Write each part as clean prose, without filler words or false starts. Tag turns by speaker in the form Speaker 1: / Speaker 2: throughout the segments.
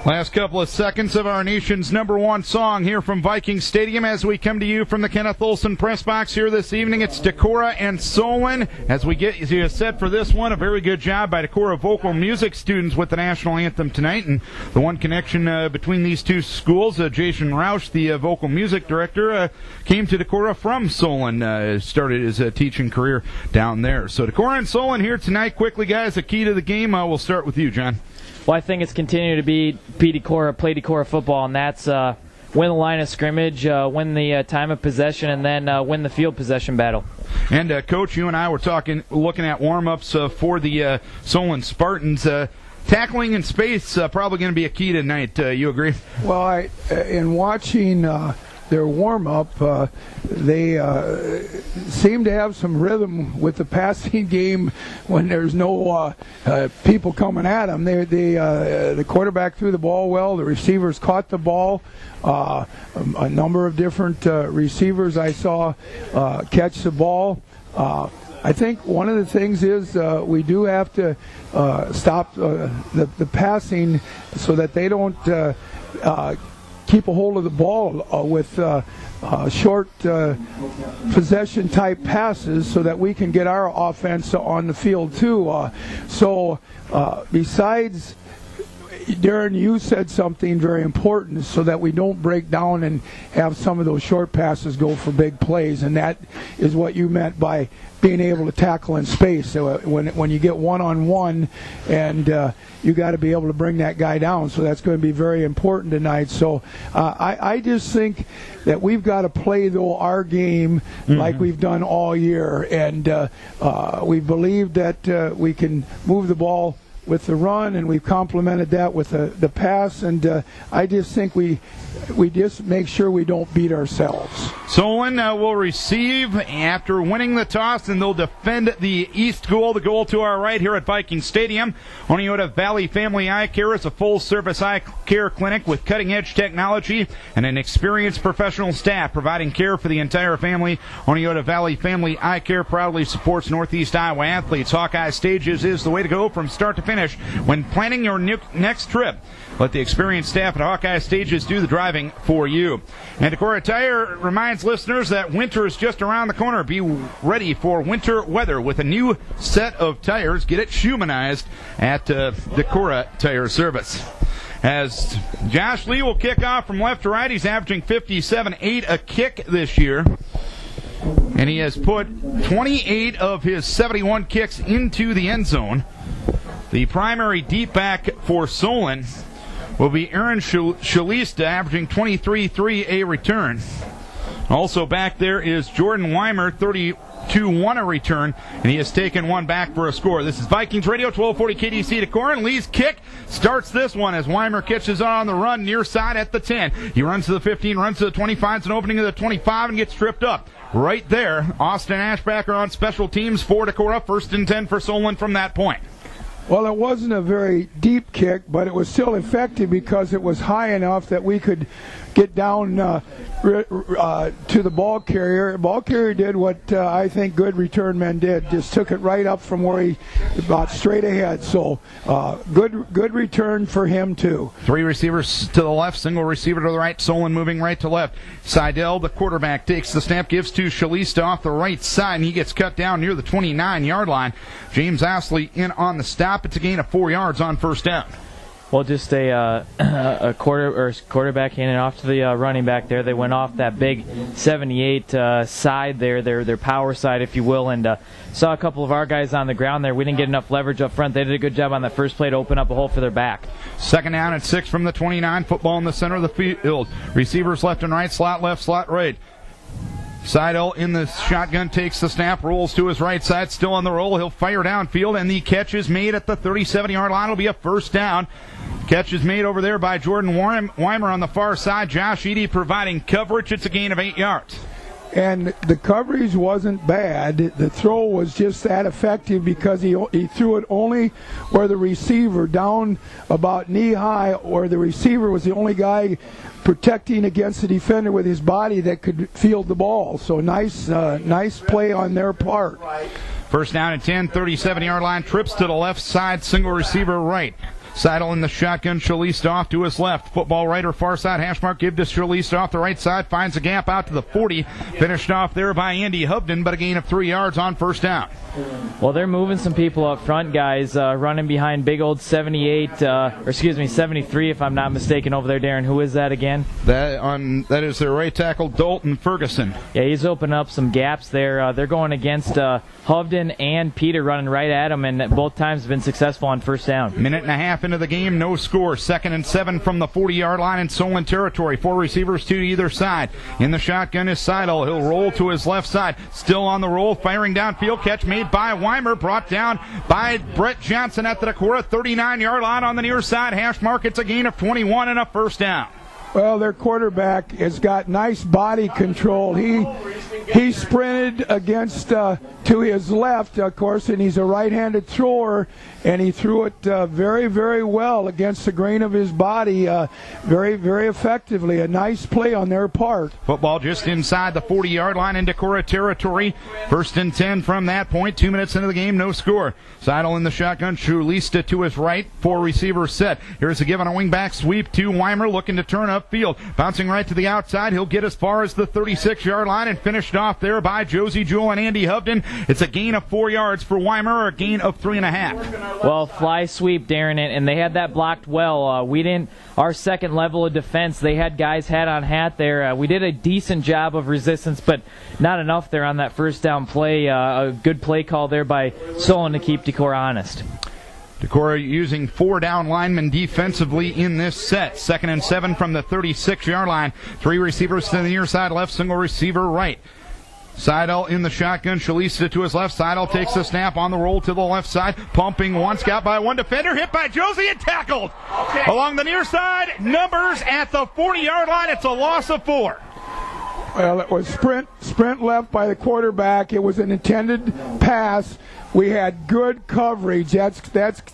Speaker 1: Last couple of seconds of our nation's #1 song here from Viking Stadium as we come to you from the Kenneth Olson Press Box here this evening. It's Decorah and Solon. As we get you set for this one, a very good job by Decorah vocal music students with the national anthem tonight. And the one connection between these two schools, Jason Roush, the vocal music director, came to Decorah from Solon, started his teaching career down there. So Decorah and Solon here tonight. Quickly, guys, the key to the game. We'll start with you, John.
Speaker 2: Well, I think it's continue to be Decorah, play Decorah football, and that's win the line of scrimmage, win the time of possession, and then win the field possession battle.
Speaker 1: And, Coach, you and I were looking at warm-ups for the Solon Spartans. Tackling in space probably going to be a key tonight. You agree?
Speaker 3: Well, in watching their warm-up, they seem to have some rhythm with the passing game when there's no people coming at them. The quarterback threw the ball well. The receivers caught the ball. A number of different receivers I saw catch the ball. I think one of the things is we do have to stop the passing so that they don't keep a hold of the ball with short possession type passes so that we can get our offense on the field too. So besides, Darren, you said something very important so that we don't break down and have some of those short passes go for big plays, and that is what you meant by being able to tackle in space. So when you get one-on-one, and you got to be able to bring that guy down. So that's going to be very important tonight. So I just think that we've got to play, though, our game like we've done all year. And we believe that we can move the ball with the run, and we've complemented that with the pass, and I just think we just make sure we don't beat ourselves.
Speaker 1: Solon will receive after winning the toss, and they'll defend the east goal, the goal to our right here at Viking Stadium. Oneota Valley Family Eye Care is a full-service eye care clinic with cutting-edge technology and an experienced professional staff providing care for the entire family. Oneota Valley Family Eye Care proudly supports Northeast Iowa athletes. Hawkeye Stages is the way to go from start to finish when planning your next trip. Let the experienced staff at Hawkeye Stages do the driving for you. And Decorah Tire reminds listeners that winter is just around the corner. Be ready for winter weather with a new set of tires. Get it Schumannized at Decorah Tire Service. As Josh Lee will kick off from left to right, he's averaging 57.8 a kick this year. And he has put 28 of his 71 kicks into the end zone. The primary deep back for Solon will be Aaron Shalista, averaging 23.3 a return. Also back there is Jordan Weimer, 32-1 a return, and he has taken one back for a score. This is Vikings Radio, 1240 KDEC Decorah, and Lee's kick starts this one as Weimer catches on the run near side at the 10. He runs to the 15, runs to the 20, finds an opening to the 25, and gets tripped up. Right there, Austin Ashbacker on special teams for Decorah. 1st and 10 for Solon from that point.
Speaker 3: Well, it wasn't a very deep kick, but it was still effective because it was high enough that we could get down to the ball carrier. The ball carrier did what I think good return men did, just took it right up from where he got straight ahead. So good return for him, too. 3 receivers to the left, single receiver to the right, Solon moving right to left. Seidel, the quarterback, takes the snap, gives to Shalista off the right side, and he gets cut down near the 29-yard line. James Astley in on the stop. It's a gain of 4 yards on 1st down.
Speaker 2: Well, just a quarterback handing off to the running back there. They went off that big 78 side there, their power side, if you will, and saw a couple of our guys on the ground there. We didn't get enough leverage up front. They did a good job on that first play to open up a hole for their back. 2nd down and 6 from the 29. Football in the center of the field. Receivers left and right, slot left, slot right. Seidel in the shotgun, takes the snap, rolls to his right side, still on the roll. He'll fire downfield, and the catch is made at the 37-yard line. It'll be a 1st down. Catch is made over there by Jordan Weimer on the far side. Josh Eady providing coverage. It's a gain of 8 yards.
Speaker 3: And the coverage wasn't bad. The throw was just that effective because he threw it only where the receiver, down about knee-high, where the receiver was the only guy protecting against the defender with his body that could field the ball. So nice play on their part.
Speaker 1: 1st down and 10, 37-yard line, trips to the left side, single receiver right. Seidel in the shotgun. Shaliste off to his left. Football right or far side hash mark. Give to Shaliste off the right side. Finds a gap out to the 40. Finished off there by Andy Hovden, but a gain of 3 yards on first down.
Speaker 2: Well, they're moving some people up front, guys, running behind big old 73 if I'm not mistaken over there, Darren. Who is that again?
Speaker 1: That is their right tackle, Dalton Ferguson.
Speaker 2: Yeah, he's opened up some gaps there. They're going against Hovden and Peter running right at him, and both times have been successful on first down.
Speaker 1: Minute and a half into the game, no score. 2nd and 7 from the 40-yard line in Solon territory. 4 receivers, 2 to either side. In the shotgun is Seidel. He'll roll to his left side. Still on the roll, firing downfield. Catch made by Weimer, brought down by Brett Johnson at the Decorah 39-yard line on the near side. Hash mark, it's a gain of 21 and a first down.
Speaker 3: Well, their quarterback has got nice body control. He sprinted against to his left, of course, and he's a right-handed thrower, and he threw it very, very well against the grain of his body, very, very effectively. A nice play on their part.
Speaker 1: Football just inside the 40-yard line in Decorah territory. 1st and 10 from that point. 2 minutes into the game, no score. Seidel in the shotgun. Schulista to his right. 4 receivers set. Here's a give on a wingback sweep to Weimer, looking to turn upfield. Bouncing right to the outside. He'll get as far as the 36-yard line and finished off there by Josie Jewell and Andy Hovden. It's a gain of 4 yards for Weimer, or a gain of 3.5.
Speaker 2: Well, fly sweep, Darren, and they had that blocked well. We didn't. Our second level of defense, they had guys hat on hat there. We did a decent job of resistance, but not enough there on that first down play. A good play call there by Solon to keep Decorah honest.
Speaker 1: Decorah using 4 down linemen defensively in this set. 2nd and 7 from the 36-yard line. 3 receivers to the near side left, single receiver right. Seidel in the shotgun. Shalista to his left. Seidel takes the snap on the roll to the left side. Pumping once, got by one defender. Hit by Josie and tackled. Along the near side. Numbers at the 40-yard line. It's a loss of 4.
Speaker 3: Well, it was sprint left by the quarterback. It was an intended pass. We had good coverage. That's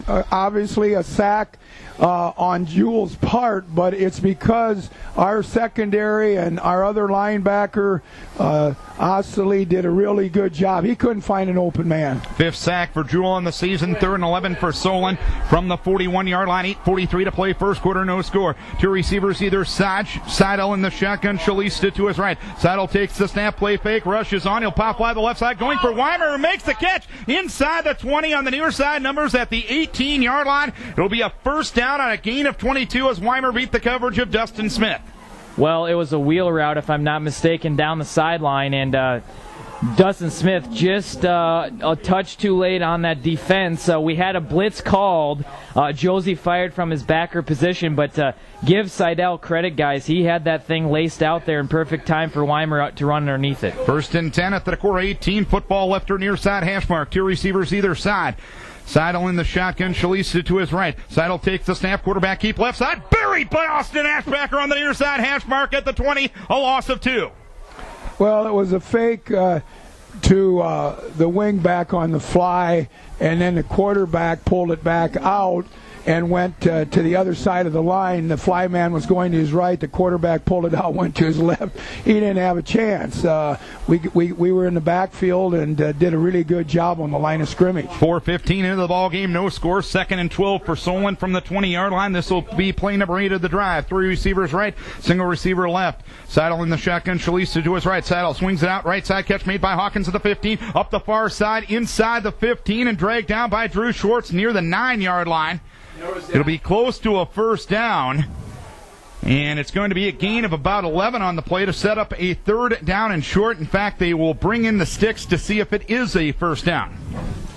Speaker 3: obviously a sack on Jewell's part, but it's because our secondary and our other linebacker, Osley, did a really good job. He couldn't find an open man.
Speaker 1: 5th sack for Jewell in the season. 3rd and 11 for Solon from the 41-yard line. 8:43 to play, first quarter, no score. 2 receivers either side. Seidel in the shotgun. Shalista to his right. Seidel takes the snap, play fake, rushes on. He'll pop fly the left side, going for Weimer, who makes the catch inside the 20 on the near side. Numbers at the 18-yard line. It'll be a first down on a gain of 22 as Weimer beat the coverage of Dustin Smith.
Speaker 2: Well, it was a wheel route, if I'm not mistaken, down the sideline, and Dustin Smith just a touch too late on that defense. We had a blitz called. Josie fired from his backer position, but give Seidel credit, guys. He had that thing laced out there in perfect time for Weimer to run underneath it.
Speaker 1: 1st and 10 at the Decorah 18. Football left or near side hash mark. 2 receivers either side. Seidel in the shotgun. Shalisa to his right. Seidel takes the snap. Quarterback keep left side. Buried by Austin Ashbacker on the near side hash mark at the 20. A loss of 2.
Speaker 3: Well, it was a fake to the wing back on the fly, and then the quarterback pulled it back out and went to the other side of the line. The fly man was going to his right. The quarterback pulled it out, went to his left. He didn't have a chance. We were in the backfield and did a really good job on the line of scrimmage.
Speaker 1: 4:15 into the ball game, no score. 2nd and 12 for Solon from the 20-yard line. This will be play number 8 of the drive. 3 receivers right, single receiver left. Seidel in the shotgun. Shalisa to his right. Seidel swings it out. Right side catch made by Hawkins at the 15. Up the far side, inside the 15, and dragged down by Drew Schwartz near the 9-yard line. It'll be close to a first down, and it's going to be a gain of about 11 on the play to set up a 3rd down and short. In fact, they will bring in the sticks to see if it is a first down.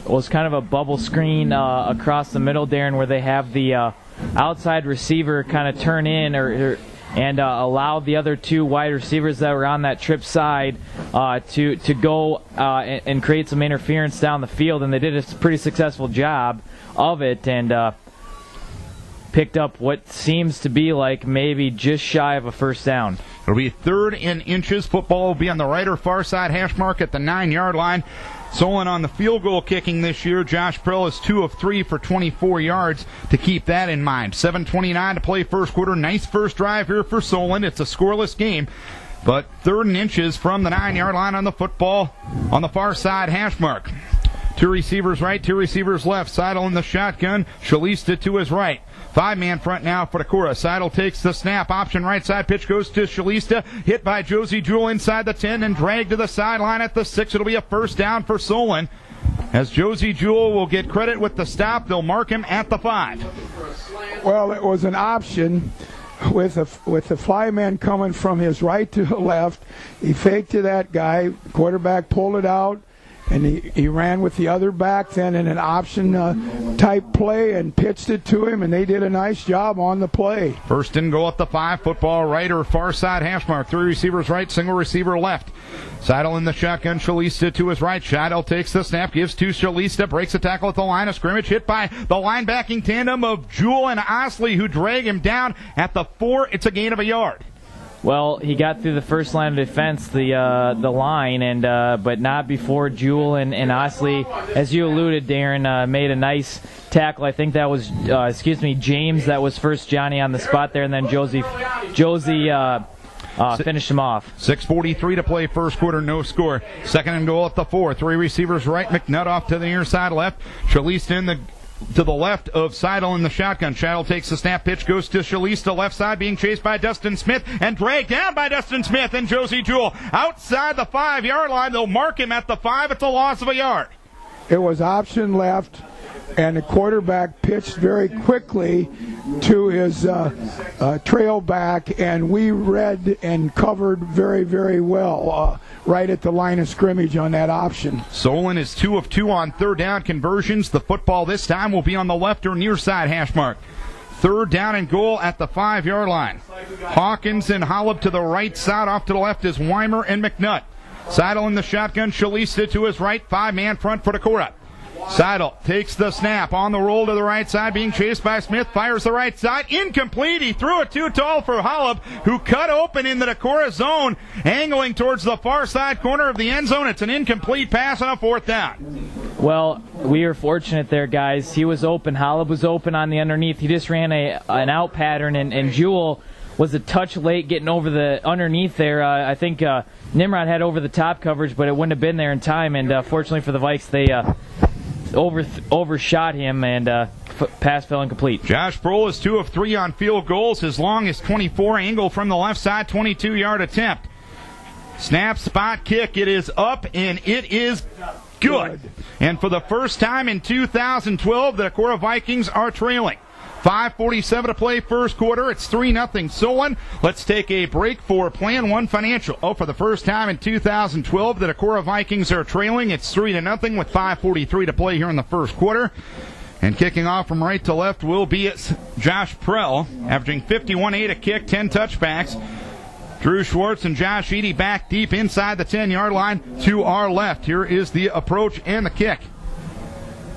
Speaker 2: Well, it's kind of a bubble screen across the middle, Darren, where they have the outside receiver kind of turn in and allow the other 2 wide receivers that were on that trip side to go and create some interference down the field, and they did a pretty successful job of it, and picked up what seems to be like maybe just shy of a first down.
Speaker 1: It'll be 3rd and inches. Football will be on the right or far side hash mark at the 9-yard line. Solon on the field goal kicking this year. Josh Prell is 2 of 3 for 24 yards to keep that in mind. 7:29 to play first quarter. Nice first drive here for Solon. It's a scoreless game, but 3rd and inches from the 9-yard line on the football on the far side hash mark. 2 receivers right, 2 receivers left. Seidel in the shotgun. Shalista to his right. 5-man front now for Decorah. Seidel takes the snap. Option right side. Pitch goes to Shalista. Hit by Josie Jewell inside the 10 and dragged to the sideline at the 6. It'll be a first down for Solon. As Josie Jewell will get credit with the stop, they'll mark him at the 5.
Speaker 3: Well, it was an option with the fly man coming from his right to the left. He faked to that guy. Quarterback pulled it out. And he ran with the other back then in an option type play and pitched it to him, and they did a nice job on the play.
Speaker 1: First and goal at the 5. Football right or far side hash mark. 3 receivers right, single receiver left. Seidel in the shotgun. Shalista to his right. Seidel takes the snap, gives to Shalista, breaks a tackle at the line of scrimmage, hit by the linebacking tandem of Jewell and Osley, who drag him down at the 4. It's a gain of a yard.
Speaker 2: Well, he got through the first line of defense, the line, and but not before Jewell and Osley, as you alluded, Darren, made a nice tackle. I think that was, James. That was first Johnny on the spot there, and then Josie finished him off.
Speaker 1: 6:43 to play first quarter, no score. Second and goal at the 4. 3 receivers right, McNutt off to the near side left. Shalista to the left of Seidel in the shotgun. Seidel takes the snap, pitch goes to Shalista, left side, being chased by Dustin Smith and dragged down by Dustin Smith and Josie Jewell. Outside the 5-yard line, they'll mark him at the 5. It's a loss of a yard.
Speaker 3: It was option left, and the quarterback pitched very quickly to his trail back, and we read and covered very, very well right at the line of scrimmage on that option.
Speaker 1: Solon is 2 of 2 on third down conversions. The football this time will be on the left or near side hash mark. Third down and goal at the 5-yard line. Hawkins and Holub to the right side. Off to the left is Weimer and McNutt. Seidel in the shotgun. Shalista to his right. 5-man front for Decorah. Seidel takes the snap on the roll to the right side, being chased by Smith, fires the right side, incomplete. He threw it too tall for Holub, who cut open in the Decorah zone, angling towards the far side corner of the end zone. It's an incomplete pass on a 4th down.
Speaker 2: Well, we were fortunate there, guys. He was open. Holub was open on the underneath. He just ran an out pattern, and Jewell was a touch late getting over the underneath there. I think Nimrod had over the top coverage, but it wouldn't have been there in time, and fortunately for the Vikes, they overshot him, and pass fell incomplete.
Speaker 1: Josh Prohl is 2 of 3 on field goals. His long is 24, angle from the left side, 22-yard attempt. Snap, spot, kick. It is up, and it is good. And for the first time in 2012, the Decorah Vikings are trailing. 5:47 to play first quarter. It's 3-0 Solon. Let's take a break for Plan 1 Financial. For the first time in 2012, the Decorah Vikings are trailing. It's 3-0 with 5:43 to play here in the first quarter. And kicking off from right to left will be Josh Prell, averaging 51.8 a kick, 10 touchbacks. Drew Schwartz and Josh Eady back deep inside the 10-yard line to our left. Here is the approach and the kick.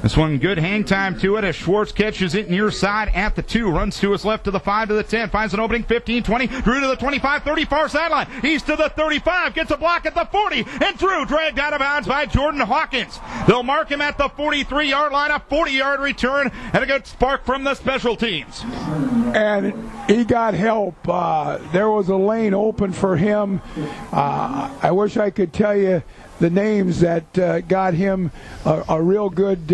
Speaker 1: This one, good hang time to it as Schwartz catches it near side at the 2, runs to his left to the 5 to the 10, finds an opening, 15, 20, Drew to the 25, 30, far sideline, he's to the 35, gets a block at the 40, and Drew dragged out of bounds by Jordan Hawkins. They'll mark him at the 43-yard line, a 40-yard return, and a good spark from the special teams.
Speaker 3: And he got help. There was a lane open for him. I wish I could tell you the names that got him a real good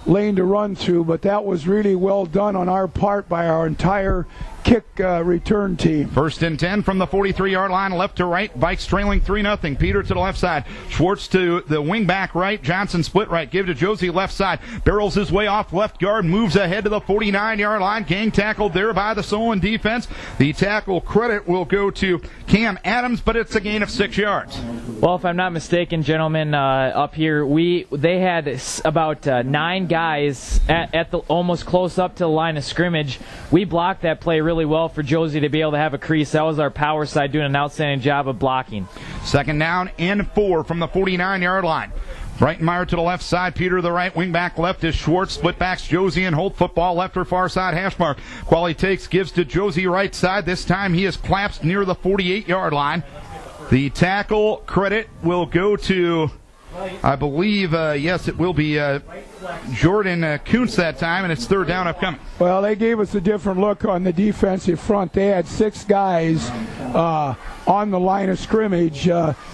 Speaker 3: lane to run through, but that was really well done on our part by our entire kick return team.
Speaker 1: First and 10 from the 43-yard line, left to right. Vikes trailing 3-0. Peter to the left side. Schwartz to the wing back right. Johnson split right. Give to Josie left side. Barrels his way off left guard. Moves ahead to the 49-yard line. Gang tackled there by the Solon defense. The tackle credit will go to Cam Adams, but it's a gain of 6 yards.
Speaker 2: Well, if I'm not mistaken, gentlemen, up here, they had about 9 guys at the almost close up to the line of scrimmage. We blocked that play really well for Josie to be able to have a crease. That was our power side doing an outstanding job of blocking. Second down
Speaker 1: and 4 from the 49-yard line. Breitenmeyer to the left side, Peter to the right, wing back left is Schwartz, split backs Josie and Holt, football left or far side hash mark. Qualley takes, gives to Josie right side. This time he is collapsed near the 48-yard line. The tackle credit will go to, I believe, yes, it will be Jordan Kuntz that time, and it's third down upcoming.
Speaker 3: Well, they gave us a different look on the defensive front. They had 6 guys on the line of scrimmage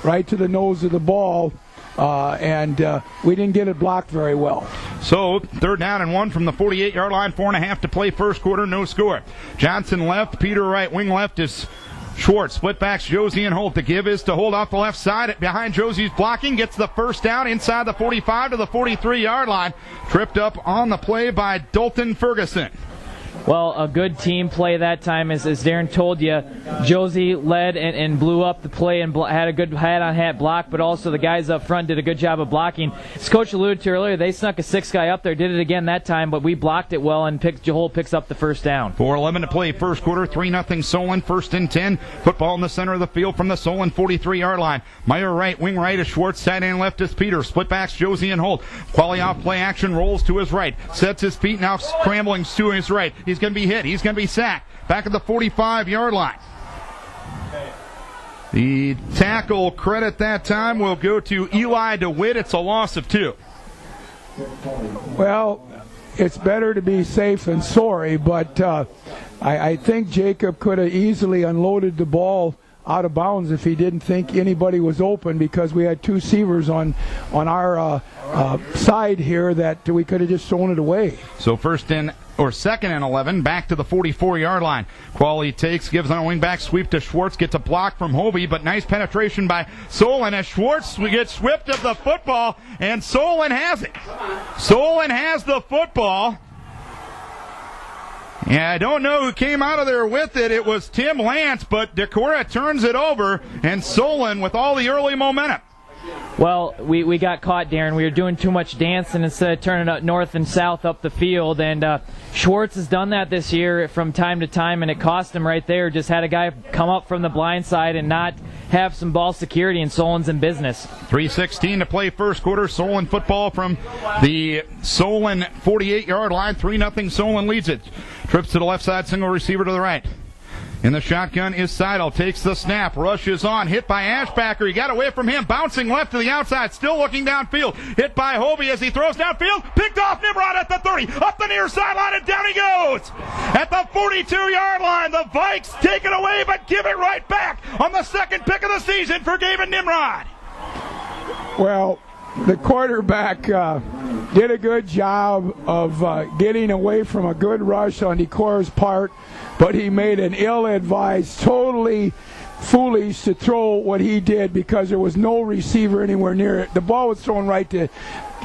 Speaker 3: right to the nose of the ball. and we didn't get it blocked very well.
Speaker 1: So 3rd down and 1 from the 48-yard line, 4.5 to play first quarter, no score. Johnson left, Peter right, wing left is Schwartz. Split backs Josie and Holt. The give is to Holt off the left side behind Josie's blocking. Gets the first down inside the 45 to the 43-yard line. Tripped up on the play by Dalton Ferguson.
Speaker 2: Well, a good team play that time, as Darren told you. Josie led and blew up the play and had a good hat-on-hat block, but also the guys up front did a good job of blocking. As Coach alluded to earlier, they snuck a 6th guy up there, did it again that time, but we blocked it well, and Holt picks up the first down.
Speaker 1: 4:11 to play first quarter, 3-0 Solon, 1st and 10. Football in the center of the field from the Solon 43-yard line. Meyer right, wing right is Schwartz, tight end left is Peter. Split backs Josie and Holt. Quali off play action, rolls to his right, sets his feet, now scrambling to his right. He's going to be hit. He's going to be sacked. Back at the 45-yard line. The tackle credit that time will go to Eli DeWitt. It's a loss of 2.
Speaker 3: Well, it's better to be safe than sorry, but I think Jacob could have easily unloaded the ball out of bounds if he didn't think anybody was open, because we had 2 receivers on our side here that we could have just thrown it away.
Speaker 1: So 2nd and 11, back to the 44-yard line. Quali takes, gives on a wing-back sweep to Schwartz, gets a block from Hovey, but nice penetration by Solon as Schwartz gets whipped of the football, and Solon has it. Solon has the football. Yeah, I don't know who came out of there with it. It was Tim Lance, but Decorah turns it over, and Solon with all the early momentum.
Speaker 2: Well, we got caught, Darren. We were doing too much dancing instead of turning up north and south up the field, and Schwartz has done that this year from time to time, and it cost him right there. Just had a guy come up from the blind side and not have some ball security, and Solon's in business.
Speaker 1: 3:16 to play first quarter. Solon football from the Solon 48-yard line. 3-0 Solon leads it. Trips to the left side, single receiver to the right. In the shotgun is Seidel, takes the snap, rushes on, hit by Ashbacker. He got away from him, bouncing left to the outside, still looking downfield. Hit by Hovey as he throws downfield, picked off Nimrod at the 30, up the near sideline, and down he goes. At the 42-yard line, the Vikes take it away, but give it right back on the 2nd pick of the season for Gavin Nimrod.
Speaker 3: Well, the quarterback did a good job of getting away from a good rush on Decorah's part, but he made an ill-advised, totally foolish to throw what he did because there was no receiver anywhere near it. The ball was thrown right to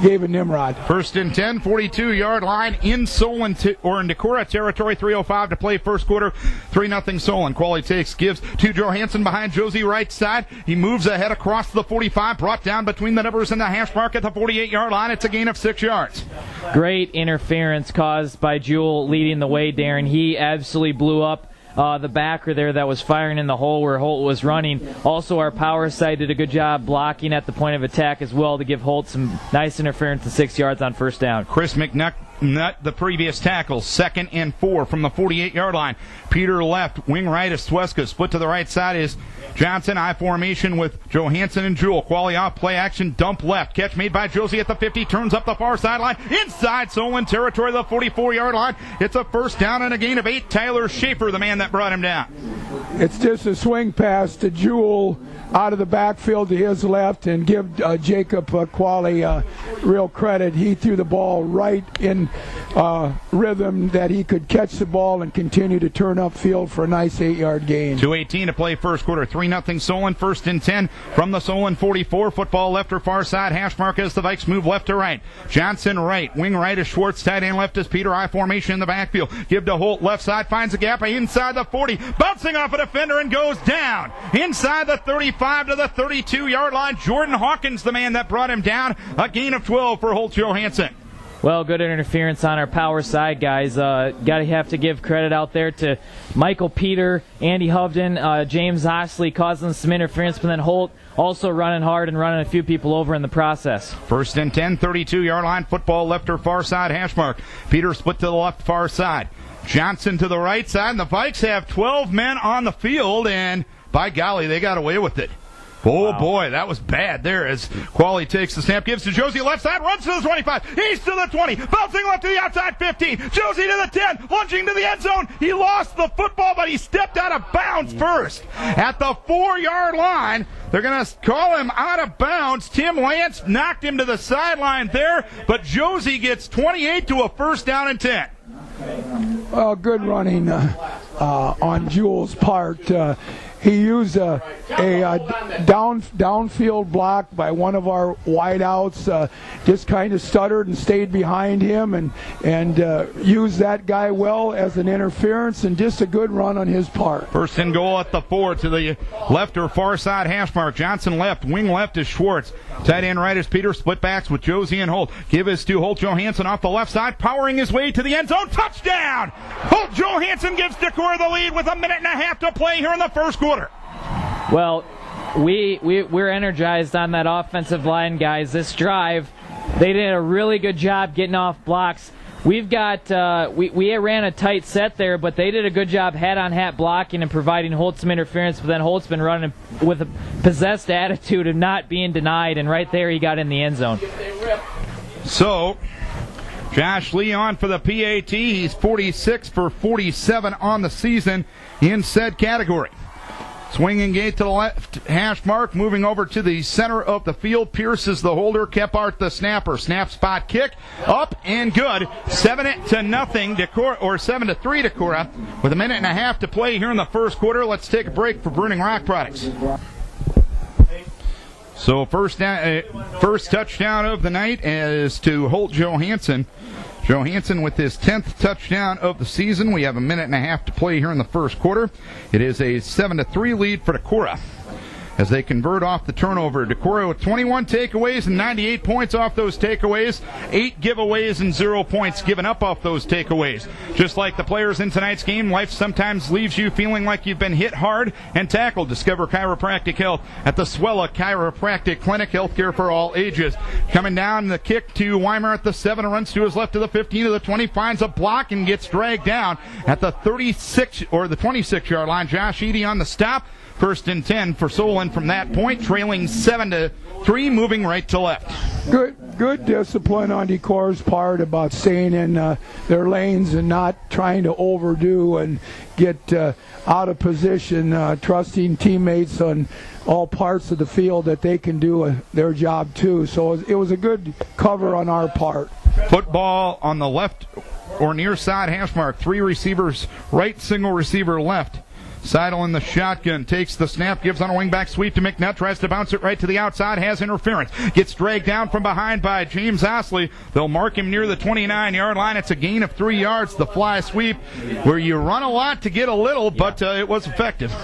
Speaker 3: Gavin Nimrod.
Speaker 1: 1st and 10, 42-yard line in Solon or in Decorah territory. 3:05 to play first quarter. 3-0 Solon. Quali takes, gives to Johansson behind Josie right side. He moves ahead across the 45, brought down between the numbers and the hash mark at the 48-yard line. It's a gain of 6 yards.
Speaker 2: Great interference caused by Jewell leading the way, Darren. He absolutely blew up the backer there that was firing in the hole where Holt was running. Also, our power side did a good job blocking at the point of attack as well to give Holt some nice interference to 6 yards on first down.
Speaker 1: Chris McNutt, the previous tackle. 2nd and 4 from the 48-yard line. Peter left, wing right is Sweska. Split to the right side is Johnson. I formation with Johansson and Jewell. Quali off play action, dump left. Catch made by Josie at the 50, turns up the far sideline. Inside Solon territory, the 44-yard line. It's a first down and a gain of 8. Tyler Schaefer, the man that brought him down.
Speaker 3: It's just a swing pass to Jewell out of the backfield to his left, and give Jacob Quali real credit. He threw the ball right in rhythm that he could catch the ball and continue to turn upfield for a nice 8-yard gain.
Speaker 1: 2:18 to play first quarter. 3-0 Solon. 1st and 10 from the Solon 44. Football left or far side. Hash mark as the Vikes move left to right. Johnson right. Wing right is Schwartz. Tight end left is Peter. I formation in the backfield. Give to Holt. Left side finds a gap inside the 40. Bouncing off a defender and goes down. Inside the 35 to the 32-yard line. Jordan Hawkins, the man that brought him down. A gain of 12 for Holt Johansson.
Speaker 2: Well, good interference on our power side, guys. Have to give credit out there to Michael Peter, Andy Hovden, James Osley causing some interference, but then Holt also running hard and running a few people over in the process. 1st
Speaker 1: and 10, 32-yard line. Football left or far side hash mark. Peter split to the left far side. Johnson to the right side, and the Vikes have 12 men on the field, and by golly, they got away with it. Oh, boy, that was bad there as Qualley takes the snap, gives to Josie left side, runs to the 25, he's to the 20, bouncing left to the outside 15, Josie to the 10, lunging to the end zone. He lost the football, but he stepped out of bounds first. At the 4-yard line, they're going to call him out of bounds. Tim Lance knocked him to the sideline there, but Josie gets 28 to a first down and 10.
Speaker 3: Well, good running on Jules' part. He used a downfield block by one of our wideouts, just kind of stuttered and stayed behind him and used that guy well as an interference, and just a good run on his part.
Speaker 1: First and goal at the 4 to the left or far side hash mark. Johnson left, wing left is Schwartz. Tight end right is Peter, split backs with Josie and Holt. Give is to Holt Johansson off the left side, powering his way to the end zone. Touchdown! Holt Johansson gives Decorah the lead with 1.5 minutes to play here in the first quarter.
Speaker 2: Well, we're energized on that offensive line, guys. This drive, they did a really good job getting off blocks. We've got we ran a tight set there, but they did a good job hat-on-hat blocking and providing Holt some interference, but then Holt's been running with a possessed attitude of not being denied, and right there he got in the end zone.
Speaker 1: So, Josh Leon for the PAT. He's 46 for 47 on the season in said category. Swinging gate to the left hash mark, moving over to the center of the field. Pierce is the holder, Kephart the snapper. Snap spot kick, up and good. 7-0 Decorah, or 7-3 Decorah, with 1.5 minutes to play here in the first quarter. Let's take a break for Burning Rock Products. So first touchdown of the night is to Holt Johansson. Johansson with his 10th touchdown of the season. We have 1.5 minutes to play here in the first quarter. It is a 7-3 lead for Decorah as they convert off the turnover. Decorah with 21 takeaways and 98 points off those takeaways. 8 giveaways and 0 points given up off those takeaways. Just like the players in tonight's game, life sometimes leaves you feeling like you've been hit hard and tackled. Discover chiropractic health at the Swella Chiropractic Clinic. Healthcare for all ages. Coming down the kick to Weimer at the 7, runs to his left to the 15 to the 20, finds a block and gets dragged down at the 36 or the 26-yard line. Josh Eady on the stop. First and 10 for Solon from that point, trailing 7-3, moving right to left. Good
Speaker 3: discipline on Decorah's part about staying in their lanes and not trying to overdo and get out of position, trusting teammates on all parts of the field that they can do their job too. So it was a good cover on our part.
Speaker 1: Football on the left or near side hash mark. 3 receivers right, single receiver left. Seidel in the shotgun, takes the snap, gives on a wingback sweep to McNutt, tries to bounce it right to the outside, has interference, gets dragged down from behind by James Osley. They'll mark him near the 29-yard line. It's a gain of 3 yards, the fly sweep, where you run a lot to get a little, but it was effective.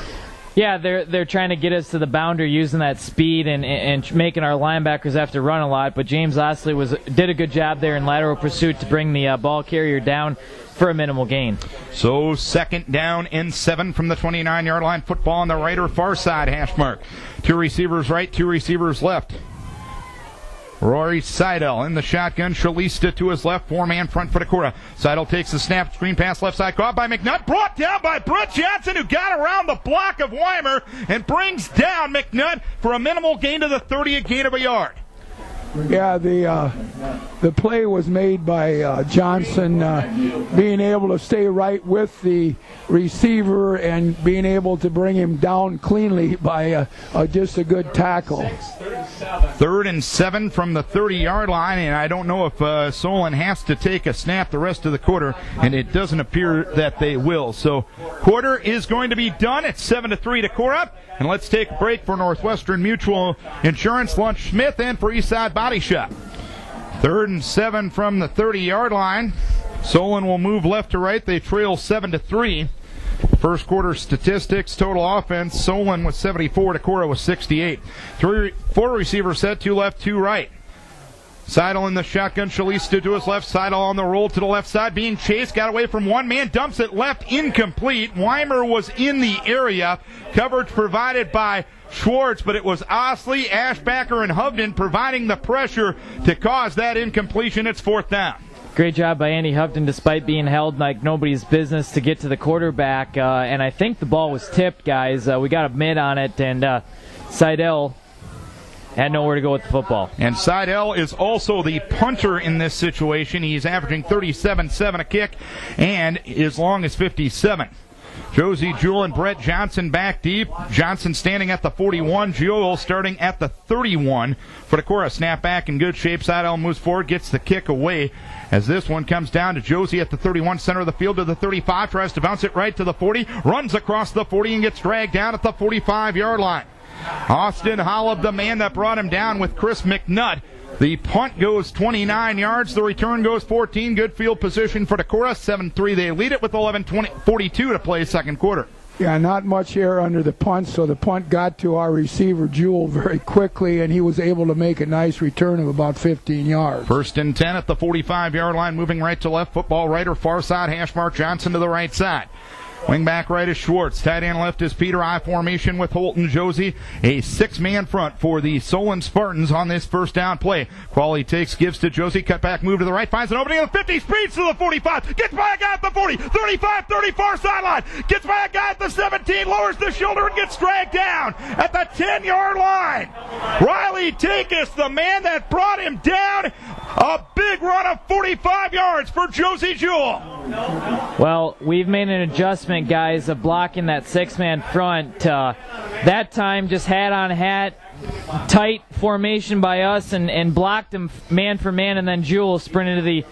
Speaker 2: Yeah, they're trying to get us to the boundary using that speed and making our linebackers have to run a lot, but James Osley did a good job there in lateral pursuit to bring the ball carrier down for a minimal gain. So 2nd down and 7 from the 29-yard line. Football on the right or far side hash mark. 2 receivers right, 2 receivers left. Rory Seidel in the shotgun. Shalista to his left. 4-man front for Decorah. Seidel takes the snap. Screen pass left side. Caught by McNutt. Brought down by Brett Johnson, who got around the block of Weimer and brings down McNutt for a minimal gain to the 30, a gain of a yard.
Speaker 3: Yeah, the play was made by Johnson, being able to stay right with the receiver and being able to bring him down cleanly by just a good tackle.
Speaker 1: 3rd and 7 from the 30-yard line, and I don't know if Solon has to take a snap the rest of the quarter, and it doesn't appear that they will. So quarter is going to be done. It's 7-3 Decorah, and let's take a break for Northwestern Mutual Insurance, Lunch Smith, and for Eastside Body Shop. 3rd and 7 from the 30-yard line. Solon will move left to right. They trail 7-3. First quarter statistics, total offense, Solon with 74, Decorah with 68. 4 receivers set, 2 left, 2 right. Seidel in the shotgun, Shalista to his left, Seidel on the roll to the left side, being chased, got away from one man, dumps it left, incomplete. Weimer was in the area, coverage provided by Schwartz, but it was Osley, Ashbacker, and Hovden providing the pressure to cause that incompletion. It's 4th down.
Speaker 2: Great job by Andy Hovden despite being held like nobody's business to get to the quarterback, and I think the ball was tipped, guys. We got a mid on it, and Seidel had nowhere to go with the football.
Speaker 1: And Seidel is also the punter in this situation. He's averaging 37.7 a kick and as long as 57. Josie Jewell and Brett Johnson back deep. Johnson standing at the 41. Jewell starting at the 31. For Decorah, snap back in good shape. Seidel moves forward, gets the kick away. As this one comes down to Josie at the 31, center of the field to the 35. Tries to bounce it right to the 40. Runs across the 40 and gets dragged down at the 45-yard line. Austin Holub, the man that brought him down with Chris McNutt. The punt goes 29 yards. The return goes 14. Good field position for Decorah. 7-3. They lead it with 11:42 to play second quarter.
Speaker 3: Yeah, not much air under the punt, so the punt got to our receiver, Jewell, very quickly, and he was able to make a nice return of about 15 yards. 1st and 10 at the 45-yard line, moving right to left. Football right or far side. Hash mark Johnson to the right side. Wing back right is Schwartz. Tight end left is Peter. I formation with Holt and Josie. A 6-man front for the Solon Spartans on this first down play. Qualley takes, gives to Josie. Cut back, move to the right. Finds an opening at the 50. Speeds to the 45. Gets by a guy at the 40. 35, 30 far sideline. Gets by a guy at the 17. Lowers the shoulder and gets dragged down at the 10-yard line. Riley Takis, the man that brought him down. A big run of 45 yards for Josie Jewell.
Speaker 2: Well, we've made an adjustment, guys, of blocking that 6-man front. That time just hat on hat, tight formation by us, and blocked him man for man, and then Jewell sprinted to the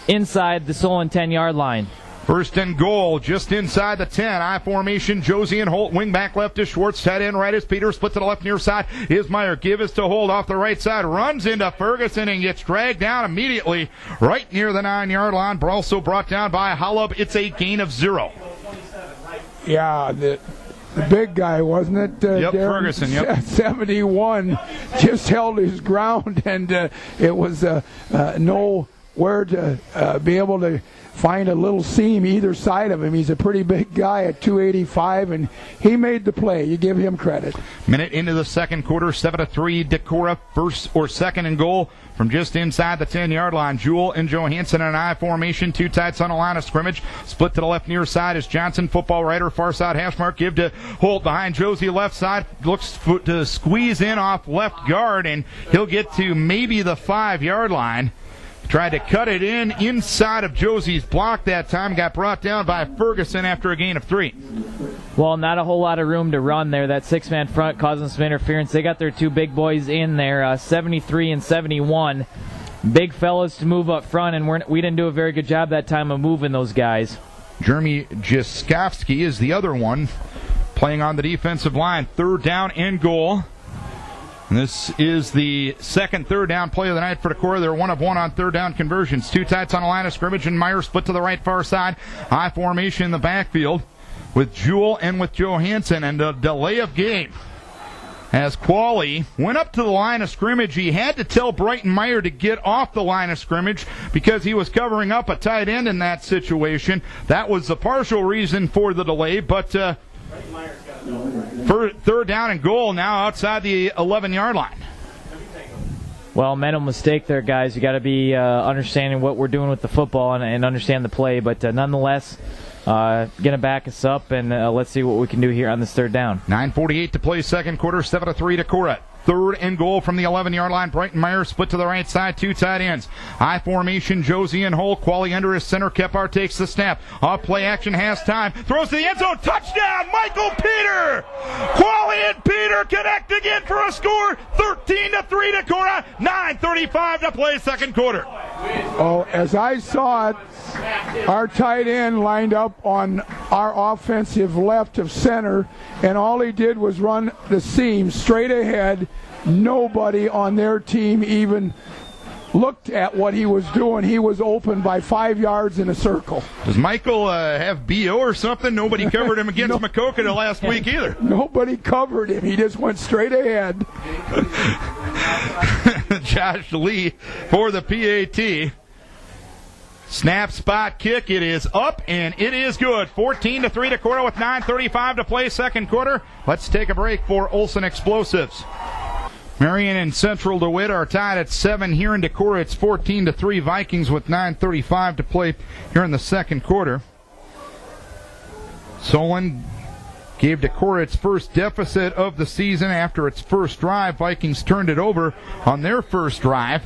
Speaker 2: inside the Solon 10-yard line.
Speaker 1: 1st and goal, just inside the 10. I formation, Josie and Holt. Wing back left is Schwartz. Tight end right is Peter. Split to the left near side is Meyer. Give is to Holt off the right side. Runs into Ferguson and gets dragged down immediately right near the 9-yard line. Also brought down by Holub. It's a gain of 0.
Speaker 3: Yeah, the big guy, wasn't it?
Speaker 1: Yep,
Speaker 3: Darren?
Speaker 1: Ferguson, yep.
Speaker 3: 71 just held his ground, and it was nowhere to be able to find a little seam either side of him. He's a pretty big guy at 285, and he made the play. You give him credit.
Speaker 1: Minute into the second quarter, 7-3. Decorah, 2nd and goal from just inside the 10-yard line. Jewell and Johansson in an I formation. 2 tights on the line of scrimmage. Split to the left near side is Johnson. Football rider, far side hash mark. Give to Holt behind Josie left side. Looks to squeeze in off left guard, and he'll get to maybe the 5-yard line. Tried to cut it inside of Josie's block that time. Got brought down by Ferguson after a gain of 3.
Speaker 2: Well, not a whole lot of room to run there. That 6-man front causing some interference. They got their 2 big boys in there, 73 and 71. Big fellas to move up front, and we didn't do a very good job that time of moving those guys.
Speaker 1: Jeremy Jaskowski is the other one playing on the defensive line. 3rd down and goal. And this is the second 3rd down play of the night for Decorah. They're 1 of 1 on 3rd down conversions. 2 tights on the line of scrimmage, and Meyer split to the right far side. High formation in the backfield with Jewell and with Johansson, and a delay of game. As Qualley went up to the line of scrimmage, he had to tell Brighton Meyer to get off the line of scrimmage because he was covering up a tight end in that situation. That was the partial reason for the delay, but for 3rd down and goal now outside the 11-yard line.
Speaker 2: Well, mental mistake there, guys. You got to be understanding what we're doing with the football and understand the play. But nonetheless, going to back us up, and let's see what we can do here on this 3rd down.
Speaker 1: 9:48 to play second quarter, 7-3 Decorah. 3rd and goal from the 11-yard line. Brighton Meyer split to the right side, 2 tight ends. I formation, Josie and Holt. Qualley under his center. Kephart takes the snap. Off play action, has time. Throws to the end zone. Touchdown, Michael Peter! Qualley and Peter connect again for a score. 13-3 Decorah. 9:35 to play second quarter.
Speaker 3: Oh, as I saw it, our tight end lined up on our offensive left of center, and all he did was run the seam straight ahead. Nobody on their team even looked at what he was doing. He was open by 5 yards in a circle.
Speaker 1: Does Michael have BO or something? Nobody covered him against Makokata last week either.
Speaker 3: Nobody covered him. He just went straight ahead.
Speaker 1: Josh Lee for the PAT. Snap, spot, kick. It is up, and it is good. 14-3 Decorah with 9:35 to play second quarter. Let's take a break for Olson Explosives. Marion and Central DeWitt are tied at 7 here in Decorah. It's 14-3 Vikings with 9:35 to play here in the second quarter. Solon gave Decorah its first deficit of the season after its first drive. Vikings turned it over on their first drive.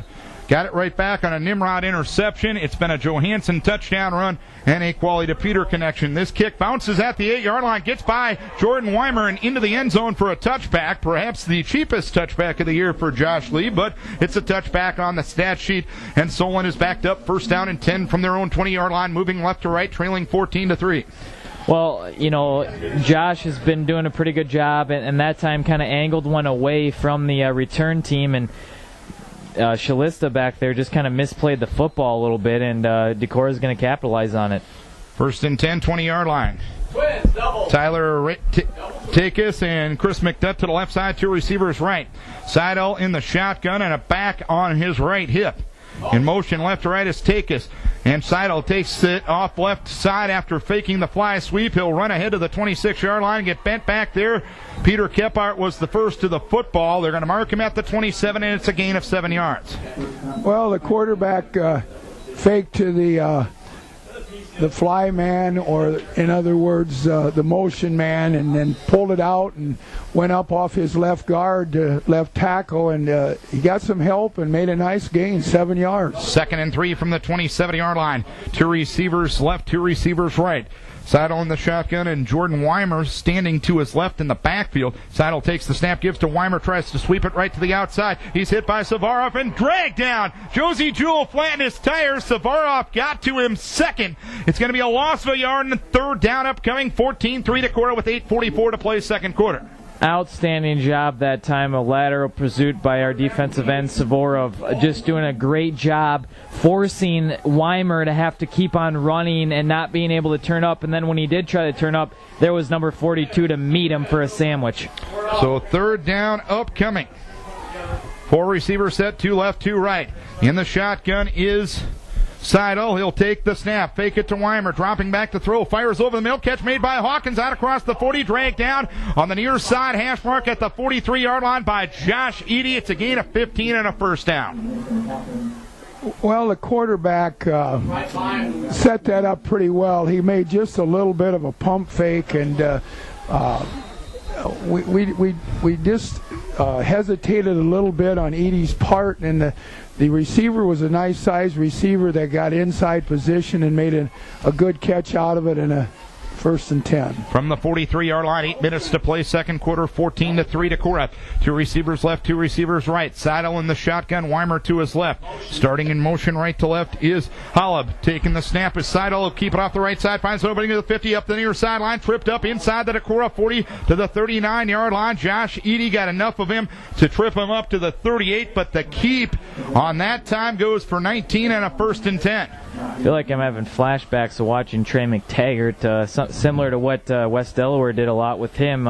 Speaker 1: Got it right back on a Nimrod interception. It's been a Johansson touchdown run and a Quali to Peter connection. This kick bounces at the 8-yard line, gets by Jordan Weimer and into the end zone for a touchback. Perhaps the cheapest touchback of the year for Josh Lee, but it's a touchback on the stat sheet. And Solon is backed up, first down and 10 from their own 20-yard line, moving left to right, trailing 14-3.
Speaker 2: Well, Josh has been doing a pretty good job, and that time kind of angled one away from the return team, and Shalista back there just kind of misplayed the football a little bit, and Decorah is going to capitalize on it.
Speaker 1: First and 10, 20-yard line. Tyler Takis and Chris McDutt to the left side, 2 receivers right. Seidel in the shotgun and a back on his right hip. In motion left to right is Takis. And Seidel takes it off left side after faking the fly sweep. He'll run ahead to the 26-yard line, get bent back there. Peter Kephart was the first to the football. They're going to mark him at the 27, and it's a gain of 7 yards.
Speaker 3: Well, the quarterback faked to the fly man, or in other words, the motion man, and then pulled it out and went up off his left guard to left tackle, and he got some help and made a nice gain, 7 yards.
Speaker 1: 2nd and 3 from the 27-yard line. 2 receivers left, 2 receivers right. Seidel in the shotgun, and Jordan Weimer standing to his left in the backfield. Seidel takes the snap, gives to Weimer, tries to sweep it right to the outside. He's hit by Savarov and dragged down. Josie Jewell flattened his tires. Savarov got to him second. It's going to be a loss of a yard, and 3rd down upcoming. 14-3 Decorah with 8:44 to play second quarter.
Speaker 2: Outstanding job that time, a lateral pursuit by our defensive end, Savorov, just doing a great job forcing Weimer to have to keep on running and not being able to turn up, and then when he did try to turn up, there was number 42 to meet him for a sandwich.
Speaker 1: So 3rd down upcoming. 4 receiver set, 2 left, 2 right. In the shotgun is Seidel. He'll take the snap, fake it to Weimer, dropping back to throw, fires over the middle, catch made by Hawkins, out across the 40, dragged down on the near side hash mark at the 43-yard line by Josh Eady. It's a gain of 15 and a first down.
Speaker 3: Well, the quarterback set that up pretty well. He made just a little bit of a pump fake, and we just hesitated a little bit on Eady's part, and the receiver was a nice sized receiver that got inside position and made a good catch out of it, in a 1st and 10.
Speaker 1: From the 43-yard line, 8 minutes to play second quarter, 14-3 Decorah. 2 receivers left, 2 receivers right. Seidel in the shotgun, Weimer to his left. Starting in motion right to left is Holub. Taking the snap is Seidel. He'll keep it off the right side, finds an opening to the 50, up the near sideline, tripped up inside the Decorah 40 to the 39-yard line. Josh Eady got enough of him to trip him up to the 38, but the keep on that time goes for 19 and a 1st and 10.
Speaker 2: I feel like I'm having flashbacks of watching Trey McTaggart, similar to what West Delaware did a lot with him.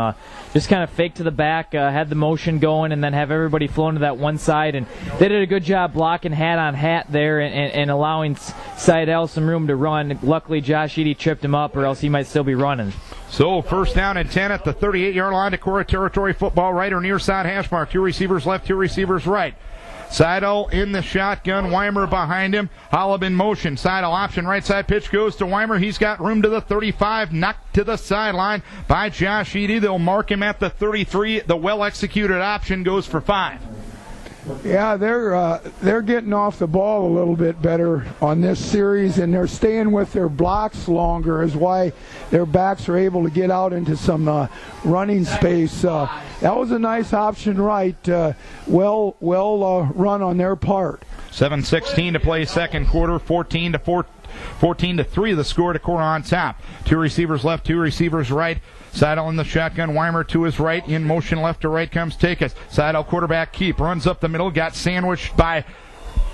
Speaker 2: Just kind of fake to the back, had the motion going, and then have everybody flown to that one side. And they did a good job blocking hat on hat there and allowing Seidel some room to run. Luckily, Josh Eady tripped him up, or else he might still be running.
Speaker 1: So 1st down and 10 at the 38-yard line. Decorah territory football, right or near side hash mark. 2 receivers left, 2 receivers right. Seidel in the shotgun, Weimer behind him. Holub in motion. Seidel option, right side pitch goes to Weimer. He's got room to the 35, knocked to the sideline by Josh Eady. They'll mark him at the 33. The well-executed option goes for 5.
Speaker 3: Yeah, they're getting off the ball a little bit better on this series, and they're staying with their blocks longer, is why their backs are able to get out into some running space. That was a nice option right. Well run on their part.
Speaker 1: 7:16 to play second quarter, 14-3 the score. Decorah on top. 2 receivers left, 2 receivers right. Seidel in the shotgun, Weimer to his right. In motion left to right comes Takis. Seidel quarterback keep, runs up the middle, got sandwiched by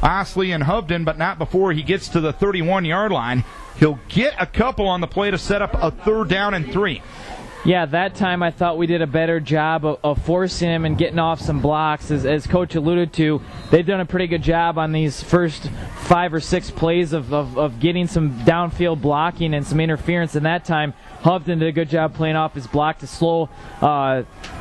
Speaker 1: Osley and Hovden, but not before he gets to the 31-yard line. He'll get a couple on the play to set up a 3rd down and 3.
Speaker 2: Yeah, that time I thought we did a better job of forcing him and getting off some blocks. As Coach alluded to, they've done a pretty good job on these first 5 or 6 plays of getting some downfield blocking and some interference. And that time, Hovden did a good job playing off his block to slow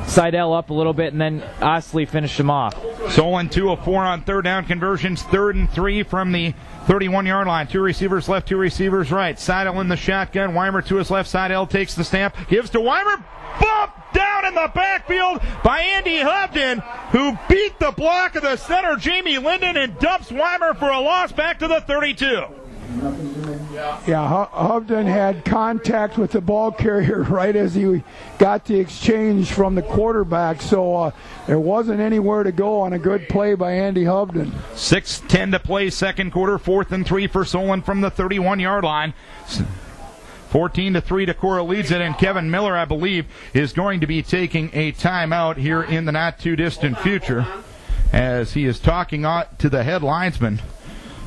Speaker 2: Seidel up a little bit, and then Osley finished him off.
Speaker 1: Solon 2 of 4 on third down conversions, 3rd and 3 from the 31-yard line. 2 receivers left, 2 receivers right. Seidel in the shotgun. Weimer to his left. Seidel takes the snap, gives to Weimer. Bump down in the backfield by Andy Hovden, who beat the block of the center, Jamie Linden, and dumps Weimer for a loss back to the 32.
Speaker 3: Yeah, Hovden had contact with the ball carrier right as he got the exchange from the quarterback, so there wasn't anywhere to go on a good play by Andy Hovden.
Speaker 1: 6:10 to play, second quarter, 4th and 3 for Solon from the 31-yard line. 14-3, Decorah leads it, and Kevin Miller, I believe, is going to be taking a timeout here in the not-too-distant future as he is talking to the head linesman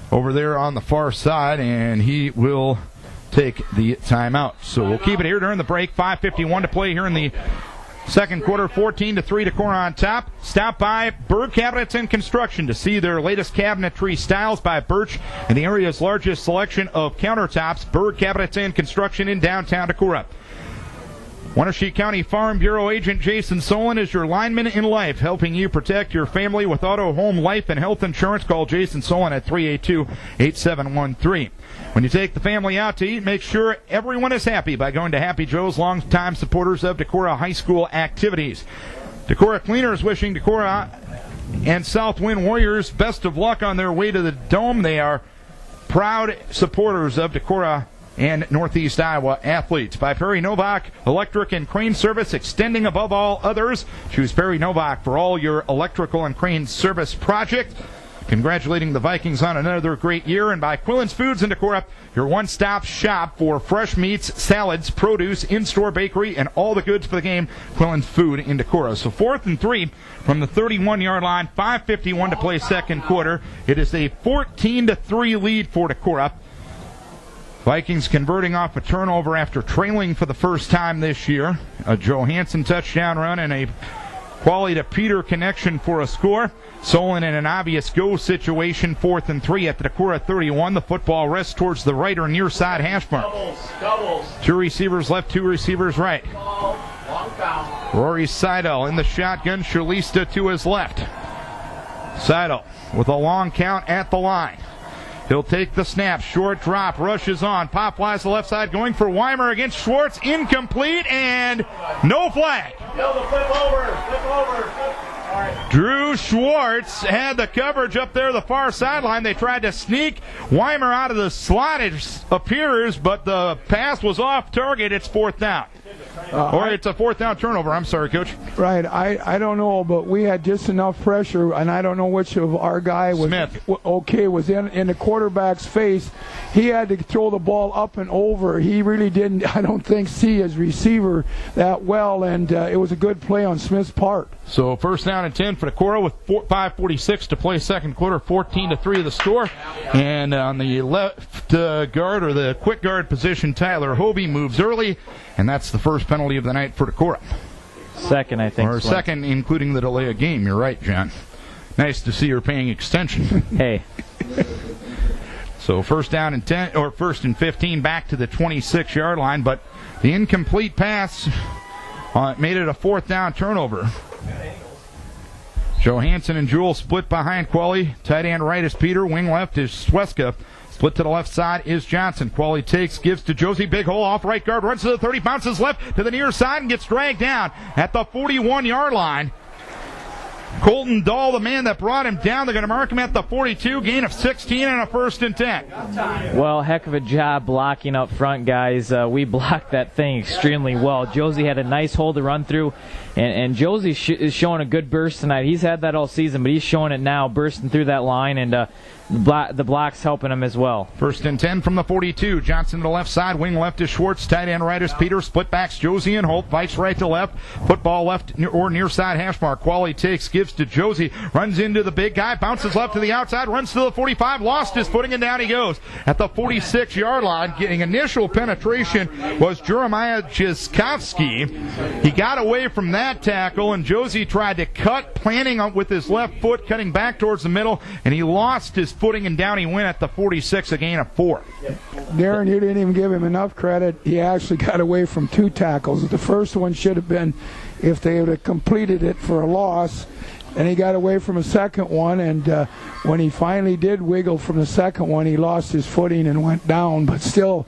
Speaker 1: over there on the far side, and he will take the timeout. So we'll keep it here during the break. 5:51 to play here in the second quarter, 14-3, Decorah on top. Stop by Berg Cabinets and Construction to see their latest cabinetry styles by Birch and the area's largest selection of countertops. Berg Cabinets and Construction in downtown Decorah. Wenatchee County Farm Bureau agent Jason Solon is your lineman in life, helping you protect your family with auto, home, life, and health insurance. Call Jason Solon at 382-8713. When you take the family out to eat, make sure everyone is happy by going to Happy Joe's, longtime supporters of Decorah High School activities. Decorah Cleaners wishing Decorah and Southwind Warriors best of luck on their way to the Dome. They are proud supporters of Decorah and Northeast Iowa athletes. By Perry Novak Electric and Crane Service, extending above all others. Choose Perry Novak for all your electrical and crane service projects. Congratulating the Vikings on another great year. And by Quillen's Foods in Decorah, your one-stop shop for fresh meats, salads, produce, in-store bakery, and all the goods for the game. Quillen's Food in Decorah. So 4th and 3 from the 31-yard line. 5:51 to play second quarter. It is a 14-3 lead for Decorah. Vikings converting off a turnover after trailing for the first time this year. A Johansson touchdown run and a Qualley to Peter connection for a score. Solon in an obvious go situation, 4th and 3 at the Decorah 31. The football rests towards the right or near side hash mark.
Speaker 4: Doubles.
Speaker 1: 2 receivers left, 2 receivers right.
Speaker 4: Long count.
Speaker 1: Rory Seidel in the shotgun, Shalista to his left. Seidel with a long count at the line. He'll take the snap, short drop, rushes on, pop flies to the left side, going for Weimer against Schwartz, incomplete, and no flag.
Speaker 4: Flip over.
Speaker 1: Drew Schwartz had the coverage up there the far sideline. They tried to sneak Weimer out of the slot, it appears, but the pass was off target. It's 4th down. Or it's a 4th down turnover. I'm sorry, Coach.
Speaker 3: Right. I don't know, but we had just enough pressure, and I don't know which of our guy was
Speaker 1: Smith.
Speaker 3: Was in the quarterback's face. He had to throw the ball up and over. He really didn't, I don't think, see his receiver that well, and it was a good play on Smith's part.
Speaker 1: So 1st down and 10 for Decorah with 5:46 to play second quarter, 14-3 the score. And on the left guard or the quick guard position, Tyler Hovey moves early, and that's the first penalty of the night for Decorah.
Speaker 2: Second, I think.
Speaker 1: Or second, including the delay of game. You're right, John. Nice to see you're paying extension.
Speaker 2: Hey.
Speaker 1: So 1st down and 10, or 1st and 15 back to the 26-yard line, but the incomplete pass made it a 4th down turnover. Johansson and Jewell split behind Qualley. Tight end right is Peter. Wing left is Sweska. Split to the left side is Johnson. Qualley takes, gives to Josie. Big hole off right guard. Runs to the 30, bounces left to the near side and gets dragged down at the 41-yard line. Colton Dahl, the man that brought him down. They're going to mark him at the 42. Gain of 16 and a 1st and 10.
Speaker 2: Well, heck of a job blocking up front, guys. We blocked that thing extremely well. Josie had a nice hole to run through, and Josie is showing a good burst tonight. He's had that all season, but he's showing it now, bursting through that line, and the block's helping him as well.
Speaker 1: 1st and 10 from the 42. Johnson to the left side. Wing left is Schwartz. Tight end right is Peter. Split backs Josie and Holt. Vikes right to left. Football left or near side hash mark. Qualley takes, gives to Josie. Runs into the big guy. Bounces left to the outside. Runs to the 45. Lost his footing and down he goes. At the 46-yard line, getting initial penetration was Jeremiah Jiskowski. He got away from that tackle, and Josie tried to cut, planning on with his left foot, cutting back towards the middle, and he lost his footing, and down he went at the 46, a gain of 4.
Speaker 3: Darren, you didn't even give him enough credit. He actually got away from 2 tackles. The first one should have been if they would have completed it for a loss. And he got away from a second one, and when he finally did wiggle from the second one, he lost his footing and went down, but still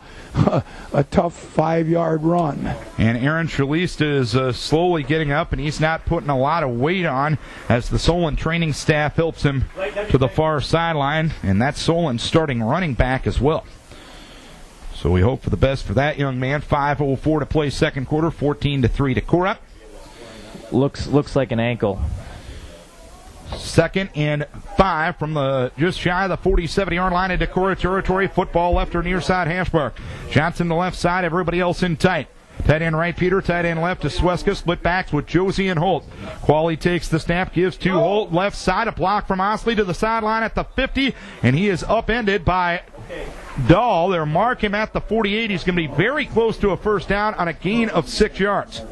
Speaker 3: a tough 5-yard run.
Speaker 1: And Aaron Chaliste is slowly getting up, and he's not putting a lot of weight on as the Solon training staff helps him to the far sideline, and that's Solon's starting running back as well. So we hope for the best for that young man. 5:04 to play second quarter, 14-3 Decorah.
Speaker 2: Looks like an ankle.
Speaker 1: 2nd and 5 from the just shy of the 47-yard line of Decorah territory. Football left or near side hash mark. Johnson the left side, everybody else in tight. Tight end right, Peter. Tight end left to Sweska. Split backs with Josie and Holt. Qualley takes the snap, gives to Holt. Left side, a block from Osley to the sideline at the 50, and he is upended by Dahl. They'll mark him at the 48. He's going to be very close to a first down on a gain of 6 yards.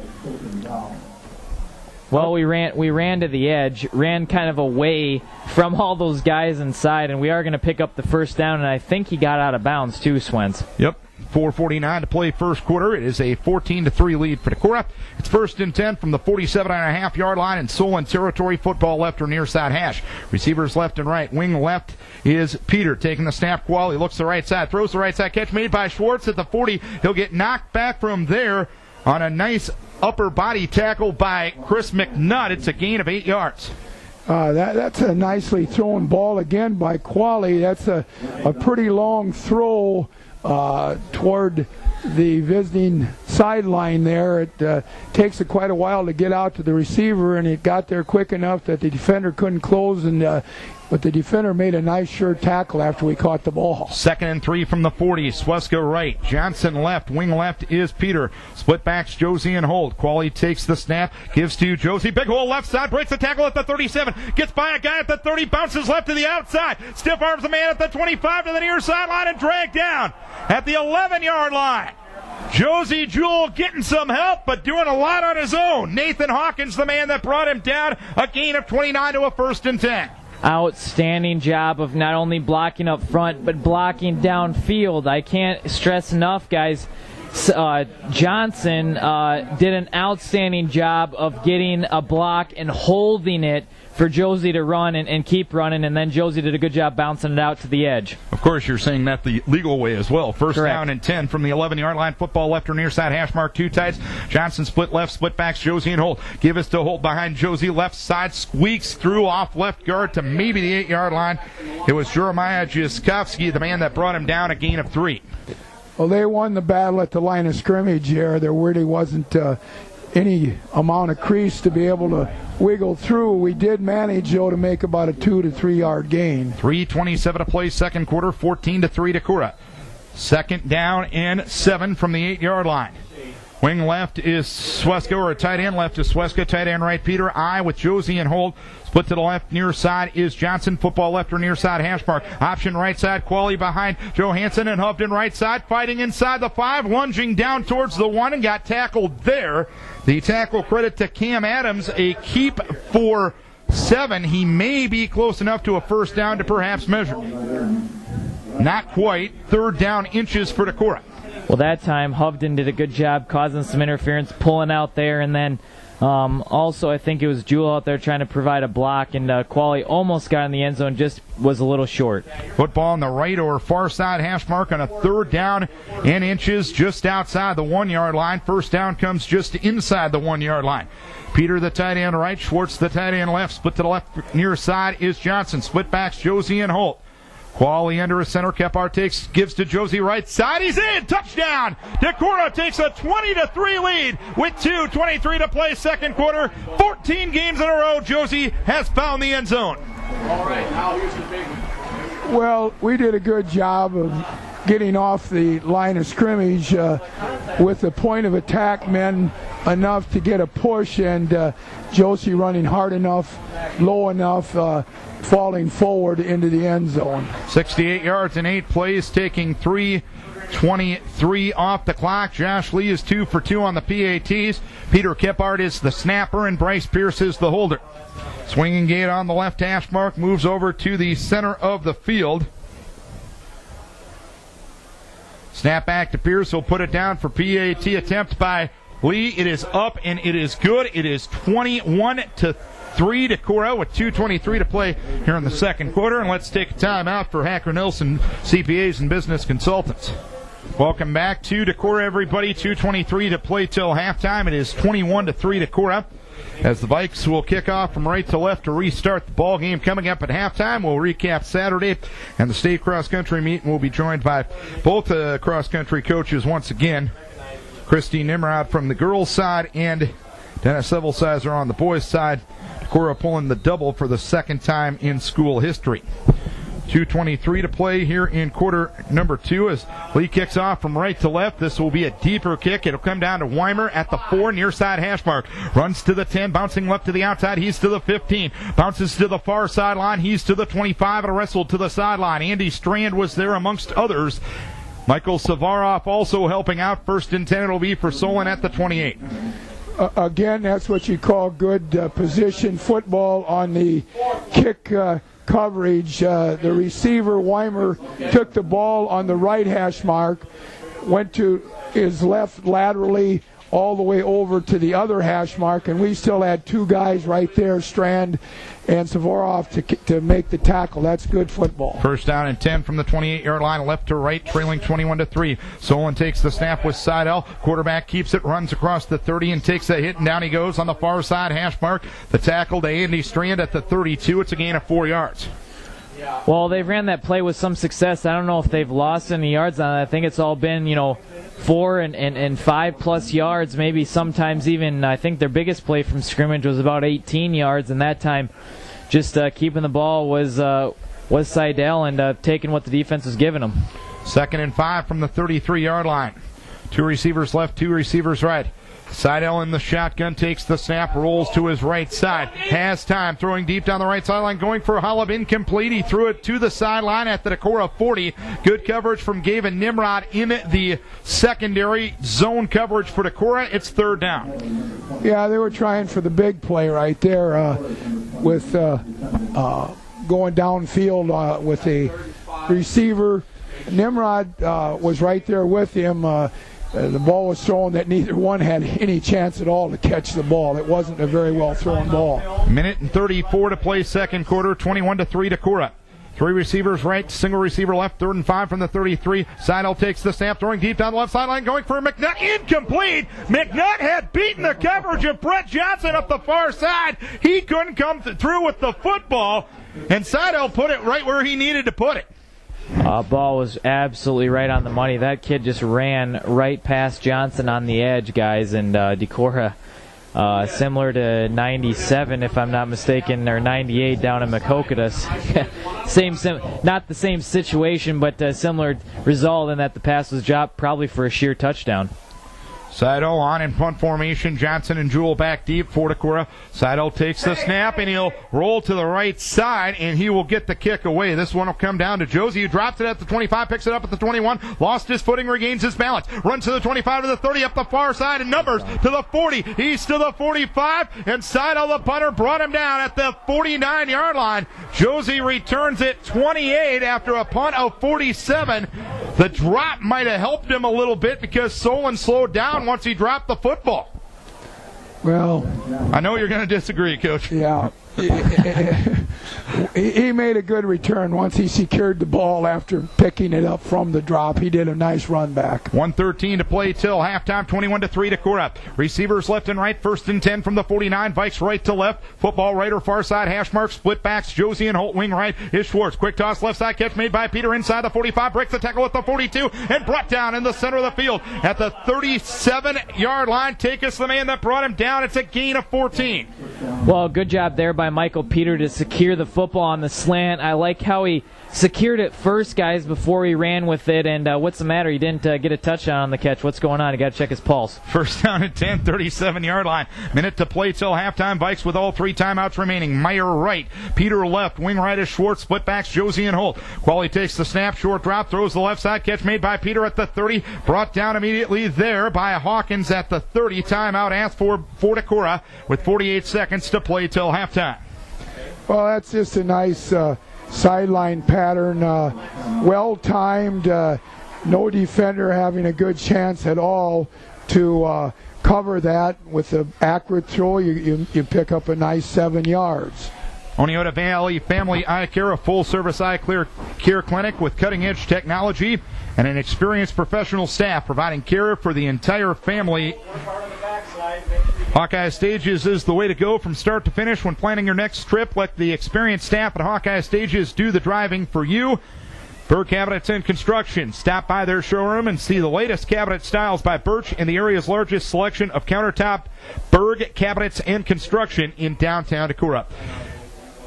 Speaker 2: Well, we ran to the edge, ran kind of away from all those guys inside, and we are going to pick up the first down, and I think he got out of bounds too, Swens.
Speaker 1: Yep. 4:49 to play first quarter. It is a 14-3 lead for Decorah. It's 1st and 10 from the 47.5-yard line in Solon territory. Football left or near side hash. Receivers left and right. Wing left is Peter taking the snap. Qualley looks to the right side, throws the right side. Catch made by Schwartz at the 40. He'll get knocked back from there on a nice upper body tackle by Chris McNutt. It's a gain of 8 yards.
Speaker 3: That's a nicely thrown ball again by Qualley. That's a pretty long throw toward the visiting sideline there. It takes it quite a while to get out to the receiver, and it got there quick enough that the defender couldn't close, and but the defender made a nice sure tackle after we caught the ball.
Speaker 1: 2nd and 3 from the 40. Sweska right. Johnson left. Wing left is Peter. Split backs Josie and Holt. Qualley takes the snap. Gives to Josie. Big hole left side. Breaks the tackle at the 37. Gets by a guy at the 30. Bounces left to the outside. Stiff arms the man at the 25 to the near sideline and dragged down at the 11-yard line. Josie Jewell getting some help, but doing a lot on his own. Nathan Hawkins, the man that brought him down. A gain of 29 to a 1st and 10.
Speaker 2: Outstanding job of not only blocking up front, but blocking downfield. I can't stress enough, guys. Johnson did an outstanding job of getting a block and holding it for Josie to run and keep running, and then Josie did a good job bouncing it out to the edge.
Speaker 1: Of course, you're saying that the legal way as well. First
Speaker 2: Correct.
Speaker 1: Down and 10 from the 11-yard line. Football left or near side hash mark, 2 tights. Johnson split left, split backs Josie and Holt. Give us to Holt behind Josie. Left side squeaks through off left guard to maybe the 8-yard line. It was Jeremiah Jaskowski, the man that brought him down, a gain of 3.
Speaker 3: Well, they won the battle at the line of scrimmage there. There really wasn't any amount of crease to be able to wiggle through. We did manage, though, to make about a 2 to 3 yard gain.
Speaker 1: 3:27 to play second quarter, 14-3 Decorah. 2nd down and 7 from the 8-yard line. Wing left is Sweska, or a tight end left is Sweska. Tight end right, Peter. I with Josie and Holt. Split to the left, near side is Johnson. Football left or near side hash mark. Option right side, Qualley behind Johansson and Hovden right side. Fighting inside the 5, lunging down towards the 1 and got tackled there. The tackle credit to Cam Adams, a keep for 7. He may be close enough to a first down to perhaps measure. Not quite. 3rd down inches for Decorah.
Speaker 2: Well, that time Hovden did a good job causing some interference, pulling out there, and then also I think it was Jewell out there trying to provide a block, and Qualley almost got in the end zone, just was a little short.
Speaker 1: Football on the right or far side hash mark on a 3rd down and inches just outside the 1-yard line. First down comes just inside the 1-yard line. Peter the tight end right, Schwartz the tight end left. Split to the left near side is Johnson. Split backs Josie and Holt. Qualley under a center. Kephart gives to Josie right side. He's in. Touchdown. Decorah takes a 20-3 lead with 2:23 to play second quarter. 14 games in a row. Josie has found the end zone.
Speaker 4: All right, now here's the big one.
Speaker 3: Well, we did a good job of getting off the line of scrimmage with the point of attack men enough to get a push, and Josie running hard enough, low enough, falling forward into the end zone.
Speaker 1: 68 yards in 8 plays, taking 3:23 off the clock. Josh Lee is 2 for 2 on the PATs. Peter Kephart is the snapper, and Bryce Pierce is the holder. Swinging gate on the left hash mark, moves over to the center of the field. Snap back to Pierce. He'll put it down for PAT attempt by Lee. It is up and it is good. It is 21-3 Decorah with 2:23 to play here in the second quarter. And let's take a timeout for Hacker Nilsson CPAs and Business Consultants. Welcome back to Decorah, everybody. 2:23 to play till halftime. It is 21-3 Decorah. As the Vikes will kick off from right to left to restart the ball game. Coming up at halftime, we'll recap Saturday and the state cross-country meet, and we'll be joined by both cross-country coaches once again. Christy Nimrod from the girls' side and Dennis Evelsizer on the boys' side. Decorah pulling the double for the second time in school history. 2:23 to play here in quarter number 2 as Lee kicks off from right to left. This will be a deeper kick. It'll come down to Weimer at the 4, near side hash mark. Runs to the 10, bouncing left to the outside. He's to the 15. Bounces to the far sideline. He's to the 25 and a wrestle to the sideline. Andy Strand was there amongst others. Michael Savaroff also helping out. First and 10 it'll be for Solon at the 28.
Speaker 3: Again, that's what you call good position football on the kick coverage. The receiver, Weimer, took the ball on the right hash mark, went to his left laterally all the way over to the other hash mark, and we still had two guys right there, Strand and Savaroff, to make the tackle. That's good football.
Speaker 1: First down and 10 from the 28-yard line, left to right, trailing 21-3. Solon takes the snap with Seidel. Quarterback keeps it, runs across the 30 and takes a hit, and down he goes on the far side hash mark. The tackle to Andy Strand at the 32. It's a gain of 4 yards.
Speaker 2: Well, they've ran that play with some success. I don't know if they've lost any yards on it. I think it's all been, 4 and 5+ yards, maybe sometimes even. I think their biggest play from scrimmage was about 18 yards, and that time just keeping the ball was Seidel and taking what the defense was giving them.
Speaker 1: 2nd and 5 from the 33-yard line. 2 receivers left, 2 receivers right. Seidel in the shotgun, takes the snap, rolls to his right side, has time, throwing deep down the right sideline, going for a Hollab, incomplete. He threw it to the sideline at the Decorah 40. Good coverage from Gavin Nimrod in the secondary. Zone coverage for Decorah. It's 3rd down.
Speaker 3: Yeah, they were trying for the big play right there with going downfield with a receiver. Nimrod was right there with him. The ball was thrown that neither one had any chance at all to catch the ball. It wasn't a very well thrown ball.
Speaker 1: Minute and 34 to play second quarter, 21-3 Decorah. 3 receivers right, single receiver left, 3rd and 5 from the 33. Seidel takes the snap, throwing deep down the left sideline, going for McNutt, incomplete. McNutt had beaten the coverage of Brett Johnson up the far side. He couldn't come through with the football, and Seidel put it right where he needed to put it.
Speaker 2: Ball was absolutely right on the money. That kid just ran right past Johnson on the edge, guys, and Decorah, similar to 97, if I'm not mistaken, or 98 down in Maquoketa. Not the same situation, but a similar result in that the pass was dropped probably for a sheer touchdown.
Speaker 1: Seidel on in punt formation. Johnson and Jewell back deep for Decorah. Seidel takes the snap, and he'll roll to the right side, and he will get the kick away. This one will come down to Josie, who drops it at the 25, picks it up at the 21, lost his footing, regains his balance, runs to the 25 to the 30, up the far side, and numbers to the 40. He's to the 45, and Seidel, the punter, brought him down at the 49-yard line. Josie returns it 28 after a punt of 47. The drop might have helped him a little bit because Solon slowed down once he dropped the football.
Speaker 3: Well,
Speaker 1: I know you're going to disagree, Coach.
Speaker 3: Yeah. He made a good return once he secured the ball after picking it up from the drop. He did a nice run back.
Speaker 1: 1:13 to play till halftime, 21-3 Decorah. Receivers left and right, 1st and 10 from the 49. Vikes right to left. Football right or far side, hash mark, split backs. Josie and Holt, wing right is Schwartz. Quick toss, left side catch made by Peter inside the 45. Breaks the tackle at the 42 and brought down in the center of the field at the 37-yard line. Take us the man that brought him down. It's a gain of 14.
Speaker 2: Well, good job there by Michael Peter to secure the football on the slant. I like how he secured it first, guys, before he ran with it. And what's the matter? He didn't get a touchdown on the catch. What's going on? You got to check his pulse.
Speaker 1: First down at 10, 37-yard line. Minute to play till halftime. Vikes with all 3 timeouts remaining. Meyer right, Peter left, wing right is Schwartz, split backs Josie and Holt. Qualley takes the snap, short drop, throws the left side, catch made by Peter at the 30, brought down immediately there by Hawkins at the 30. Timeout asked for Decorah with 48 seconds to play till halftime.
Speaker 3: Well, that's just a nice sideline pattern, well-timed, no defender having a good chance at all to cover that. With an accurate throw, you pick up a nice 7 yards.
Speaker 1: Oneota Valley Family Eye Care, a full-service eye care clinic with cutting-edge technology and an experienced professional staff providing care for the entire family. Hawkeye Stages is the way to go from start to finish when planning your next trip. Let the experienced staff at Hawkeye Stages do the driving for you. Berg Cabinets and Construction. Stop by their showroom and see the latest cabinet styles by Birch and the area's largest selection of countertop. Berg Cabinets and Construction in downtown Decorah.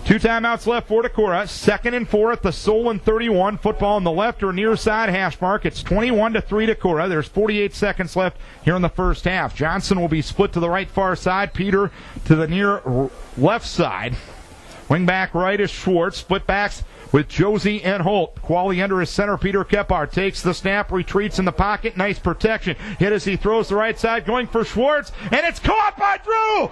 Speaker 1: 2 timeouts left for Decorah. 2nd and 4 at the Solon 31. Football on the left or near side hash mark. It's 21-3 Decorah. There's 48 seconds left here in the first half. Johnson will be split to the right far side. Peter to the near left side. Wing back right is Schwartz. Split backs with Josie and Holt. Qualley under his center. Peter Kephart takes the snap, retreats in the pocket. Nice protection. Hit as he throws the right side, going for Schwartz, and it's caught by Drew!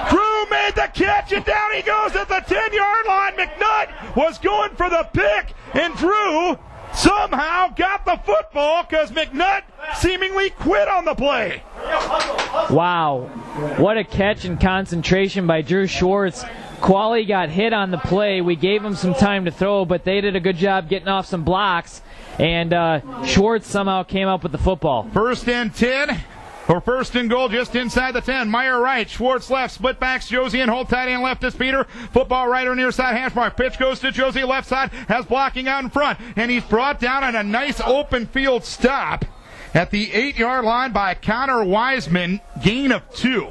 Speaker 1: Drew made the catch, and down he goes at the 10-yard line. McNutt was going for the pick, and Drew somehow got the football because McNutt seemingly quit on the play.
Speaker 2: Wow. What a catch and concentration by Drew Schwartz. Qualley got hit on the play. We gave him some time to throw, but they did a good job getting off some blocks, and Schwartz somehow came up with the football.
Speaker 1: 1st and 10, or 1st and goal just inside the 10. Meyer right, Schwartz left, split backs, Josie and Holt, tight end left is Peter. Football right or near side hash mark. Pitch goes to Josie, left side, has blocking out in front, and he's brought down on a nice open field stop at the 8-yard line by Connor Wiseman, gain of 2.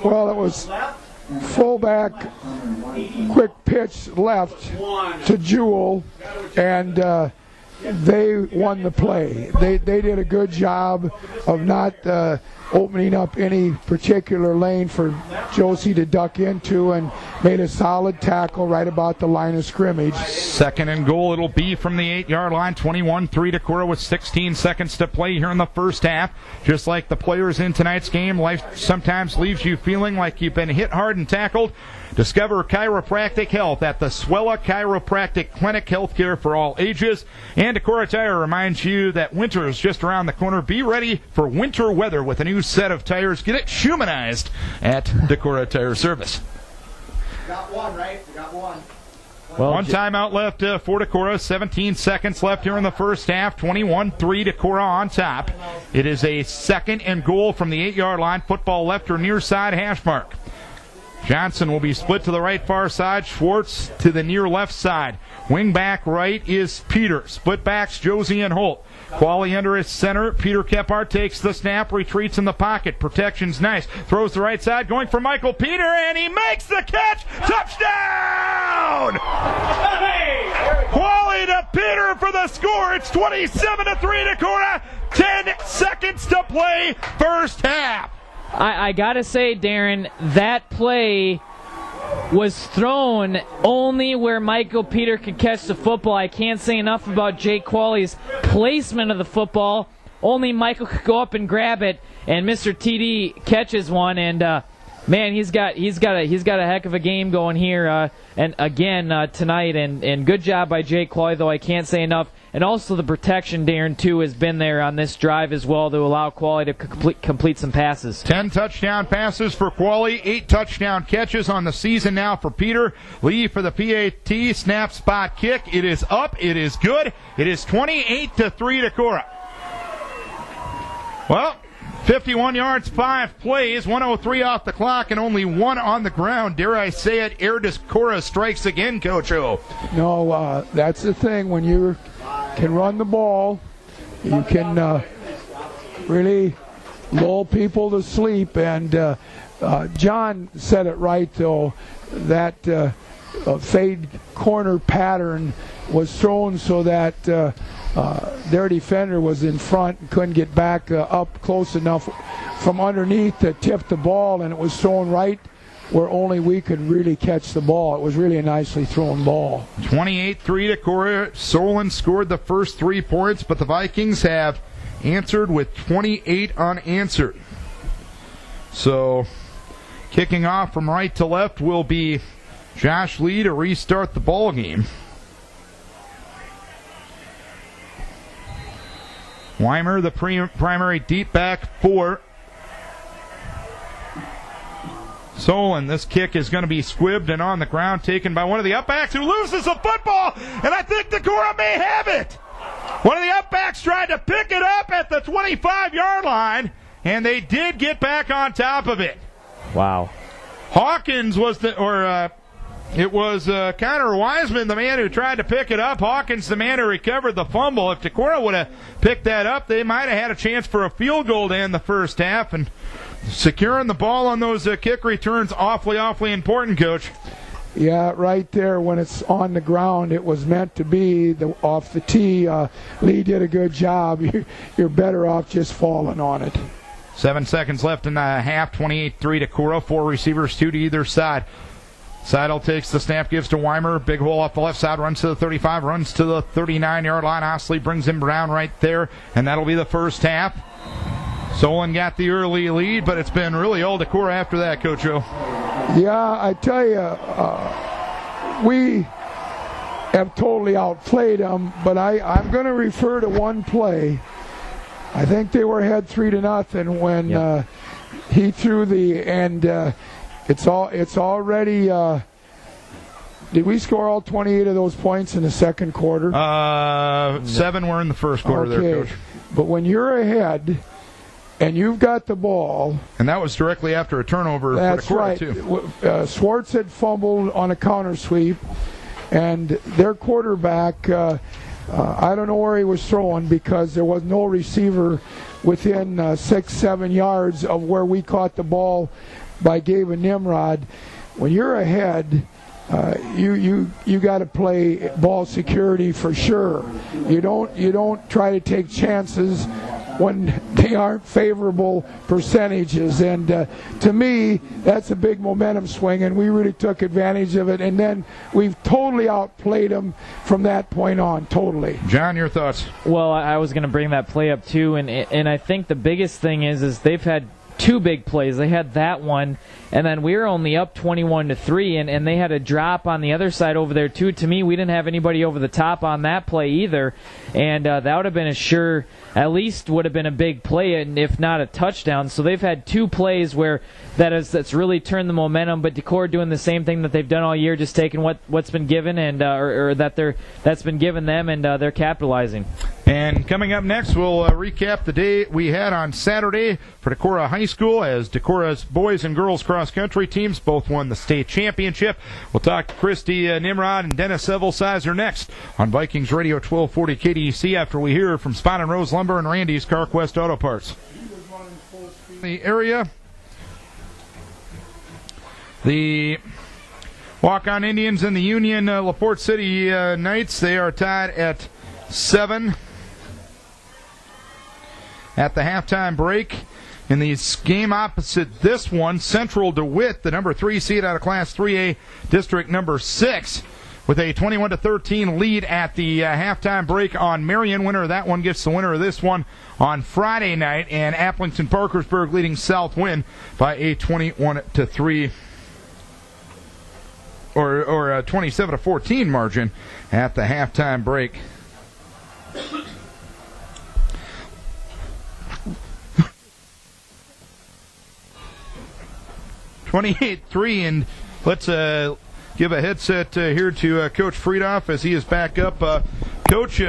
Speaker 3: Well, it was fullback, quick pitch left to Jewell, and they won the play. They did a good job of not opening up any particular lane for Josie to duck into, and made a solid tackle right about the line of scrimmage.
Speaker 1: 2nd and goal, it'll be from the 8-yard line. 21-3 Decorah with 16 seconds to play here in the first half. Just like the players in tonight's game, life sometimes leaves you feeling like you've been hit hard and tackled. Discover chiropractic health at the Swella Chiropractic Clinic, healthcare for all ages. And Decorah Tire reminds you that winter is just around the corner. Be ready for winter weather with a new set of tires. Get it Schumanized at Decorah Tire Service.
Speaker 4: Got one, right? We got one.
Speaker 2: Well,
Speaker 1: One timeout left for Decorah. 17 seconds left here in the first half. 21-3 Decorah on top. It is a 2nd and goal from the 8-yard line. Football left or near side hash mark. Johnson will be split to the right far side. Schwartz to the near left side. Wing back right is Peter. Split backs Josie and Holt. Qualley under his center. Peter Kephart takes the snap, retreats in the pocket. Protection's nice. Throws the right side, going for Michael Peter, and he makes the catch. Touchdown! Qualley to Peter for the score. It's 27-3 Decorah. 10 seconds to play first half.
Speaker 2: I gotta say, Darren, that play was thrown only where Michael Peter could catch the football. I can't say enough about Jake Qualley's placement of the football. Only Michael could go up and grab it, and Mr. TD catches one, and man, he's got a heck of a game going here, and again tonight, and good job by Jake Qualley, though I can't say enough. And also the protection, Darren, too, has been there on this drive as well to allow Qualley to complete some passes.
Speaker 1: 10 touchdown passes for Qualley, 8 touchdown catches on the season now for Peter. Lee for the PAT, snap, spot, kick. It is up. It is good. It is 28-3 Decorah. Well, 51 yards, 5 plays, 1:03 off the clock, and only 1 on the ground. Dare I say it, Air Decorah strikes again, Coach O.
Speaker 3: No, that's the thing. When you can run the ball, you can really lull people to sleep. And John said it right, though, that fade corner pattern was thrown so that their defender was in front and couldn't get back up close enough from underneath to tip the ball, and it was thrown right where only we could really catch the ball. It was really a nicely thrown ball.
Speaker 1: 28-3 Decorah. Solon scored the first 3 points, but the Vikings have answered with 28 unanswered. So kicking off from right to left will be Josh Lee to restart the ball game. Weimer, the primary deep back for Solon. This kick is going to be squibbed and on the ground, taken by one of the upbacks who loses the football, and I think Decorah may have it. One of the upbacks tried to pick it up at the 25-yard line, and they did get back on top of it.
Speaker 2: Wow.
Speaker 1: Hawkins was it was Connor Wiseman, the man who tried to pick it up. Hawkins, the man who recovered the fumble. If Decorah would have picked that up, they might have had a chance for a field goal to end the first half. And securing the ball on those kick returns, awfully important, Coach.
Speaker 3: Yeah, right there when it's on the ground, it was meant to be off the tee. Lee did a good job. You're better off just falling on it.
Speaker 1: 7 seconds left in the half, 28-3 Decorah. 4 receivers, 2 to either side. Seidel takes the snap, gives to Weimer. Big hole off the left side, runs to the 35, runs to the 39-yard line. Osley brings him down right there, and that'll be the first half. Solon got the early lead, but it's been really all Decorah after that, Coach O.
Speaker 3: Yeah, I tell you, we have totally outplayed them, but I'm going to refer to one play. I think they were ahead 3-0 when he threw the end. It's already. Did we score all 28 of those points in the second quarter?
Speaker 1: 7 were in the first quarter there, Coach.
Speaker 3: But when you're ahead and you've got the ball.
Speaker 1: And that was directly after a turnover for Decorah, too.
Speaker 3: Swartz had fumbled on a counter sweep, and their quarterback, I don't know where he was throwing because there was no receiver within 6-7 yards of where we caught the ball by Gabe and Nimrod. When you're ahead, you got to play ball security for sure. You don't try to take chances when they aren't favorable percentages. And to me, that's a big momentum swing, and we really took advantage of it. And then we've totally outplayed them from that point on, totally.
Speaker 1: John, your thoughts?
Speaker 2: Well, I was going to bring that play up too, and I think the biggest thing is they've had 2 big plays. They had that one, and then we were only up 21-3, and they had a drop on the other side over there too. To me, we didn't have anybody over the top on that play either, and that would have been at least would have been a big play, and if not a touchdown. So they've had 2 plays where that's really turned the momentum. But Decorah doing the same thing that they've done all year, just taking what's been given and that's been given them, and they're capitalizing.
Speaker 1: And coming up next, we'll recap the day we had on Saturday for Decorah High School as Decorah's boys and girls cross-country teams both won the state championship. We'll talk to Christy Nimrod and Dennis Evelsizer next on Vikings Radio 1240 KDEC after we hear from Spot and Rose Lumber and Randy's CarQuest Auto Parts. The area, the Walk-On Indians and the Union LaPorte City Knights, they are tied at 7 at the halftime break. In the game opposite this one, Central DeWitt, the number 3 seed out of Class 3A, District number 6, with a 21-13 lead at the halftime break on Marion. Winner of that one gets the winner of this one on Friday night, and Applington Parkersburg leading Southwind by a 21-3 or a 27-14 margin at the halftime break. (28-3), and let's give a headset here to Coach Friedoff as he is back up. Coach,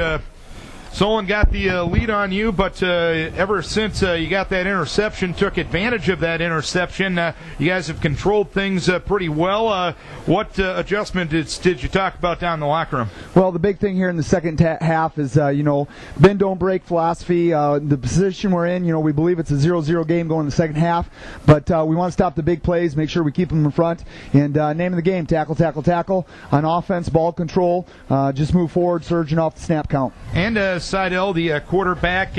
Speaker 1: Solon got the lead on you, but ever since you got that interception, took advantage of that interception, you guys have controlled things pretty well. What adjustment did you talk about down in the locker room?
Speaker 5: Well, the big thing here in the second half is, bend don't break philosophy. The position we're in, we believe it's a 0-0 game going in the second half, but we want to stop the big plays, make sure we keep them in front, and name of the game, tackle, tackle, tackle. On offense, ball control, just move forward, surging off the snap count.
Speaker 1: And Seidel, the quarterback,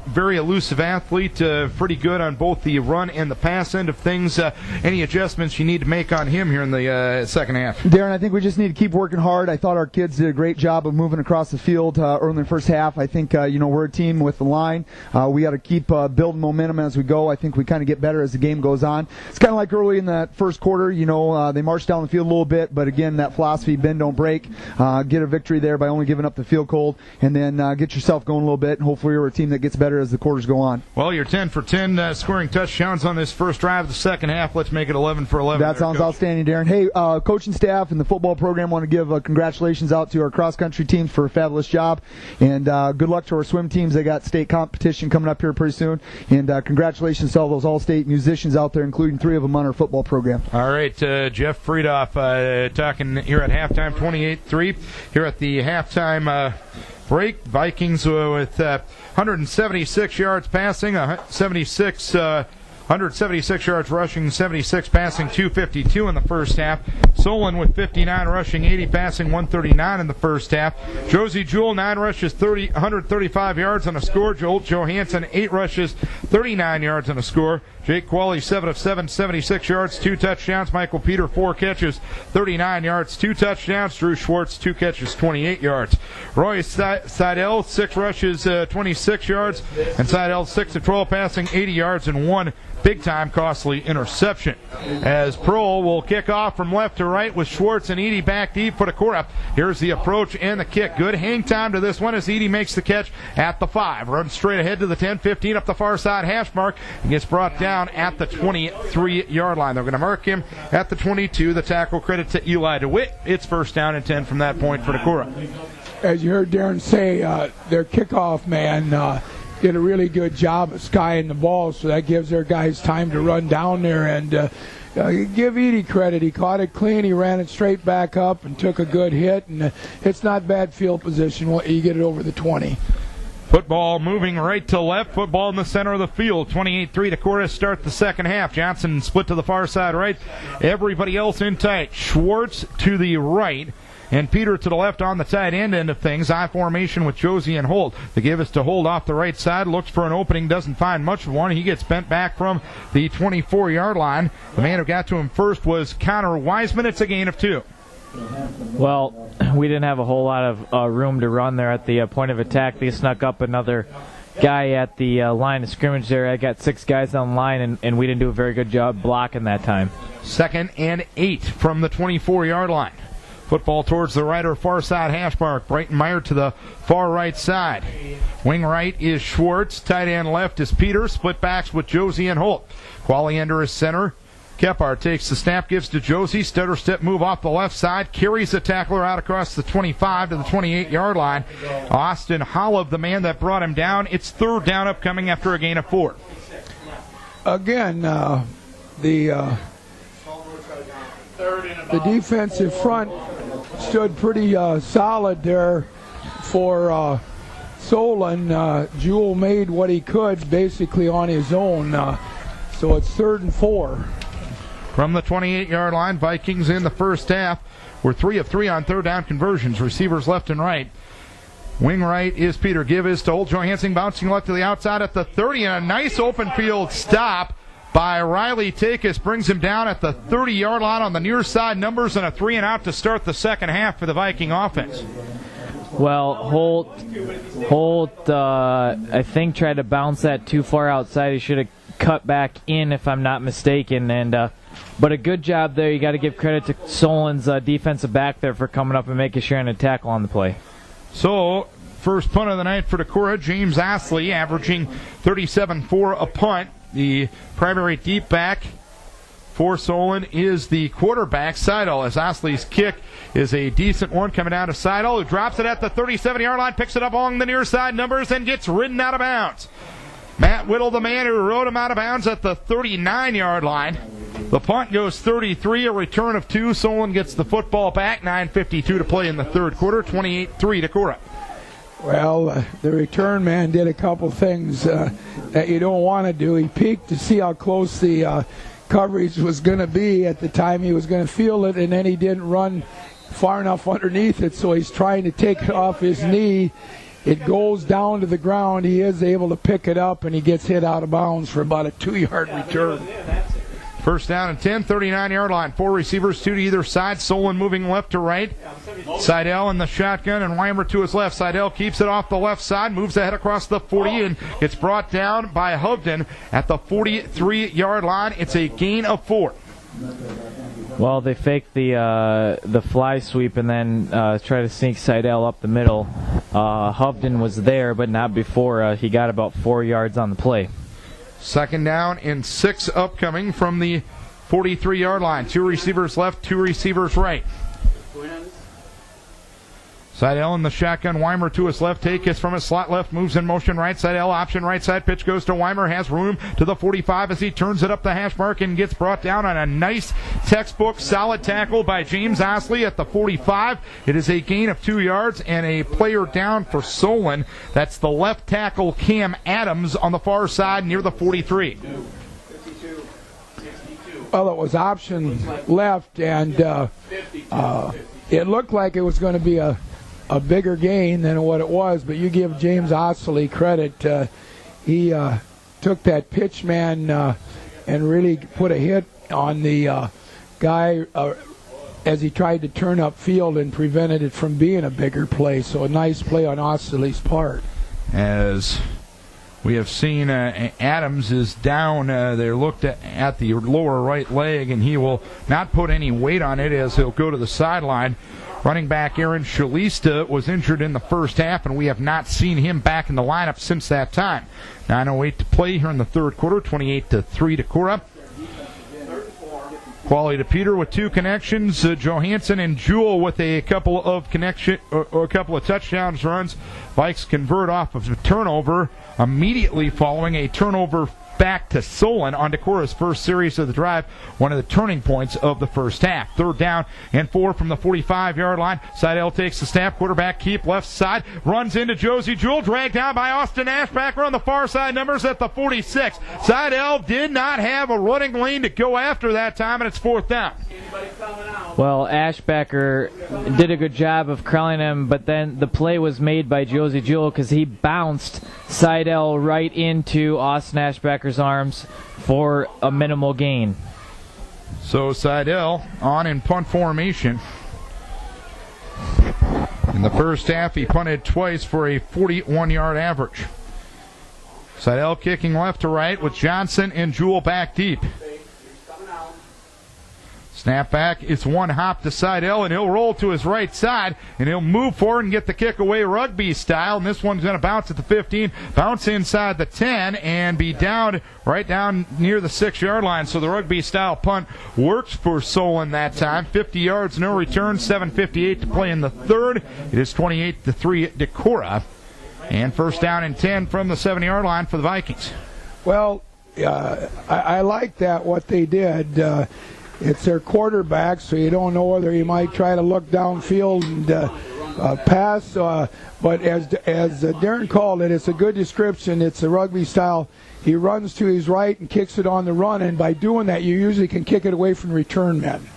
Speaker 1: very elusive athlete, pretty good on both the run and the pass end of things. Any adjustments you need to make on him here in the second half?
Speaker 5: Darren, I think we just need to keep working hard. I thought our kids did a great job of moving across the field early in the first half. I think, we're a team with the line. We got to keep building momentum as we go. I think we kind of get better as the game goes on. It's kind of like early in that first quarter, they marched down the field a little bit, but again, that philosophy, bend, don't break. Get a victory there by only giving up the field goal, and then get yourself going a little bit, and hopefully we're a team that gets better as the quarters go on.
Speaker 1: Well, you're 10 for 10 scoring touchdowns on this first drive of the second half. Let's make it 11 for 11.
Speaker 5: That sounds outstanding, Darren. Hey, coaching staff and the football program want to give congratulations out to our cross-country teams for a fabulous job, and good luck to our swim teams. They got state competition coming up here pretty soon, and congratulations to all those all-state musicians out there, including 3 of them on our football program.
Speaker 1: All right, Jeff Friedoff talking here at halftime, 28-3. Here at the halftime break, Vikings with 176 yards passing, 176 yards rushing, 76 passing, 252 in the first half. Solon with 59 rushing, 80 passing, 139 in the first half. Josie Jewell, 9 rushes, 135 yards on a score. Joel Johansson, 8 rushes, 39 yards on a score. Jake Qualley, 7 of 7, 76 yards, 2 touchdowns. Michael Peter, 4 catches, 39 yards, 2 touchdowns. Drew Schwartz, 2 catches, 28 yards. Roy Seidel, 6 rushes, 26 yards. And Seidel, 6 of 12 passing, 80 yards, and 1 big-time costly interception. As Pearl will kick off from left to right with Schwartz and Edie back deep for Decorah. Here's the approach and the kick. Good hang time to this one as Edie makes the catch at the 5. Runs straight ahead to the 10, 15 up the far side hash mark and gets brought down at the 23-yard line. They're going to mark him at the 22. The tackle credit to Eli DeWitt. It's first down and 10 from that point for Decorah.
Speaker 3: As you heard Darren say, their kickoff man did a really good job of skying the ball, so that gives their guys time to run down there. And give Edie credit. He caught it clean. He ran it straight back up and took a good hit. And it's not bad field position when you get it over the 20.
Speaker 1: Football moving right to left. Football in the center of the field. 28-3 Decorah start the second half. Johnson split to the far side right. Everybody else in tight. Schwartz to the right. And Peter to the left on the tight end of things. I formation with Josie and Holt. The give is to Holt off the right side. Looks for an opening. Doesn't find much of one. He gets bent back from the 24-yard line. The man who got to him first was Connor Wiseman. It's a gain of 2.
Speaker 2: Well, we didn't have a whole lot of room to run there at the point of attack. They snuck up another guy at the line of scrimmage there. I got 6 guys on the line, and we didn't do a very good job blocking that time. 2nd and 8
Speaker 1: from the 24-yard line. Football towards the right or far side hash mark. Breitenmeyer to the far right side. Wing right is Schwartz. Tight end left is Peter. Split backs with Josie and Holt. Qualley under his center. Kephart takes the snap, gives to Josie. Stutter step move off the left side. Carries the tackler out across the 25 to the 28-yard line. Austin Holub, the man that brought him down. It's third down upcoming after a gain of 4.
Speaker 3: Again, the defensive front stood pretty solid there for Solon. Jewell made what he could basically on his own. So it's 3rd and 4.
Speaker 1: From the 28-yard line, Vikings in the first half were 3 of 3 on third down conversions. Receivers left and right. Wing right is Peter. Give is to Holt Johansson, bouncing left to the outside at the 30, and a nice open field stop by Riley Takis brings him down at the 30-yard line on the near side. Numbers and a 3-and-out to start the second half for the Viking offense.
Speaker 2: Well, Holt, I think tried to bounce that too far outside. He should have cut back in, if I'm not mistaken. But a good job there. You got to give credit to Solon's defensive back there for coming up and making sure and a tackle on the play.
Speaker 1: So, first punt of the night for Decorah. James Astley averaging 37-4 a punt. The primary deep back for Solon is the quarterback, Seidel, as Astley's kick is a decent one coming down to Seidel, who drops it at the 37-yard line, picks it up along the near side numbers, and gets ridden out of bounds. Matt Whittle, the man who rode him out of bounds at the 39-yard line. The punt goes 33, a return of 2. Solon gets the football back, 9:52 to play in the third quarter, 28-3 Decorah.
Speaker 3: Well, the return man did a couple things that you don't want to do. He peeked to see how close the coverage was going to be at the time he was going to field it, and then he didn't run far enough underneath it, so he's trying to take it off his knee, it goes down to the ground. He is able to pick it up, and he gets hit out of bounds for about a 2-yard return.
Speaker 1: First down and 10, 39-yard line. 4 receivers, 2 to either side. Solon moving left to right. Seidel in the shotgun, and Weimer to his left. Seidel keeps it off the left side, moves ahead across the 40, and gets brought down by Hovden at the 43-yard line. It's a gain of 4.
Speaker 2: Well, they faked the fly sweep and then try to sneak Seidel up the middle. Hovden was there, but not before he got about 4 yards on the play.
Speaker 1: Second down and 6 upcoming from the 43-yard line. 2 receivers left, 2 receivers right. Seidel in the shotgun. Weimer to his left. Take is from his slot left. Moves in motion right. Seidel option right side. Pitch goes to Weimer. Has room to the 45 as he turns it up the hash mark and gets brought down on a nice textbook solid tackle by James Osley at the 45. It is a gain of 2 yards and a player down for Solon. That's the left tackle Cam Adams on the far side near the 43.
Speaker 3: Well, it was option left, and it looked like it was going to be a bigger gain than what it was, but you give James Osley credit. He took that pitch man and really put a hit on the guy as he tried to turn up field and prevented it from being a bigger play. So a nice play on Osley's part.
Speaker 1: As we have seen, Adams is down. They looked at the lower right leg, and he will not put any weight on it as he'll go to the sideline. Running back Aaron Shalista was injured in the first half, and we have not seen him back in the lineup since that time. 9:08 to play here in the third quarter, 28-3 Decorah. Quality to Peter with 2 connections. Johansson and Jewell with a couple of touchdowns runs. Vikes convert off of a turnover immediately following a turnover back to Solon on Decorah's first series of the drive, one of the turning points of the first half. Third down and 4 from the 45-yard line. Seidel takes the snap, quarterback keep left side, runs into Josie Jewell, dragged down by Austin Ashbacker on the far side, numbers at the 46. Seidel did not have a running lane to go after that time, and it's 4th down.
Speaker 2: Well, Ashbacker did a good job of crowning him, but then the play was made by Josie Jewell because he bounced Seidel right into Austin Ashbacker's arms for a minimal gain.
Speaker 1: So Seidel on in punt formation. In the first half, he punted twice for a 41-yard average. Seidel kicking left to right with Johnson and Jewell back deep. Snap back, it's one hop to Seidel, and he'll roll to his right side, and he'll move forward and get the kick away rugby style, and this one's going to bounce at the 15, bounce inside the 10, and be down right down near the 6-yard line. So the rugby style punt works for Solon that time. 50 yards, no return, 7:58 to play in the third. It is 28-3 Decorah, and first down and 10 from the 7-yard line for the Vikings.
Speaker 3: Well, I like that, what they did. It's their quarterback, so you don't know whether he might try to look downfield and pass. But as Darren called it, it's a good description. It's a rugby style. He runs to his right and kicks it on the run, and by doing that, you usually can kick it away from return men.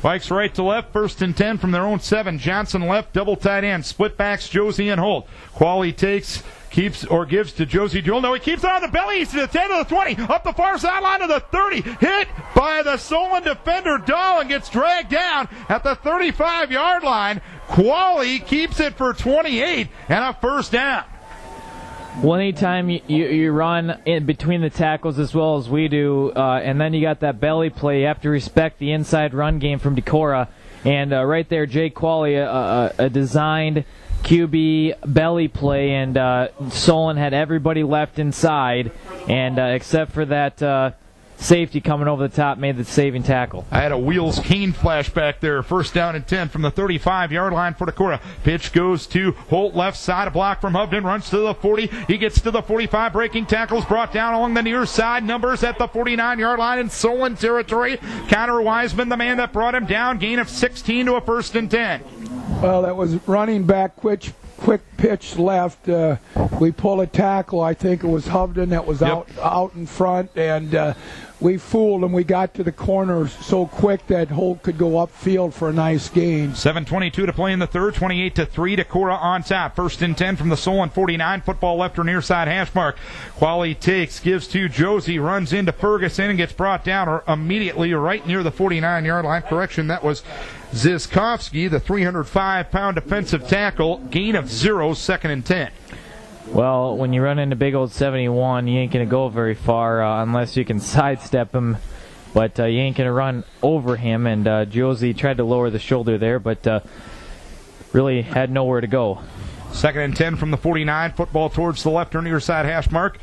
Speaker 1: Vikes right to left, first and 10 from their own 7. Johnson left, double tight end, split backs, Josie and Holt. Qualley takes, keeps, or gives to Josie Jewell. No, he keeps it on the belly. He's to the 10 to the 20, up the far sideline to the 30. Hit by the Solon defender, Dahl, and gets dragged down at the 35-yard line. Qualley keeps it for 28 and a first down.
Speaker 2: Well, anytime you run in between the tackles as well as we do, and then you got that belly play, you have to respect the inside run game from Decorah. And right there, Jake Qualley, a designed QB belly play, and Solon had everybody left inside, and except for that safety coming over the top, made the saving tackle.
Speaker 1: I had a Wheels Kane flashback there. First down and 10 from the 35-yard line for Decorah. Pitch goes to Holt, left side, a block from Hovden, runs to the 40. He gets to the 45, breaking tackles, brought down along the near side. Numbers at the 49-yard line in Solon territory. Connor Wiseman, the man that brought him down. Gain of 16 to a first and 10.
Speaker 3: Well, that was running back quick pitch left. We pull a tackle. I think it was Hovden that was out in front, and we fooled him. We got to the corner so quick that Holt could go upfield for a nice gain.
Speaker 1: 7:22 to play in the third. 28-3. Decorah on top. 1st and 10 from the Solon 49. Football left or near side hash mark. Qualley takes, gives to Josie, runs into Ferguson and gets brought down or immediately right near the 49-yard line. Correction, that was Ziskovsky, the 305-pound defensive tackle. Gain of 0, 2nd and 10.
Speaker 2: Well, when you run into big old 71, you ain't going to go very far unless you can sidestep him. But you ain't going to run over him. And Josie tried to lower the shoulder there, but really had nowhere to go.
Speaker 1: 2nd and 10 from the 49. Football towards the left or near side hash mark.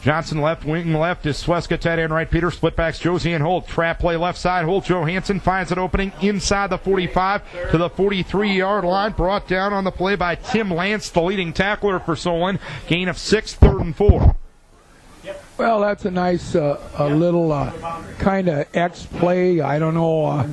Speaker 1: Johnson left, wing left is Sweska, tight end right, Peter, split backs Josie and Holt. Trap play left side, Holt Johansson finds an opening inside the 45 to the 43-yard line. Brought down on the play by Tim Lance, the leading tackler for Solon. Gain of 6, 3rd and 4.
Speaker 3: Well, that's a nice little kind of X play. I don't know.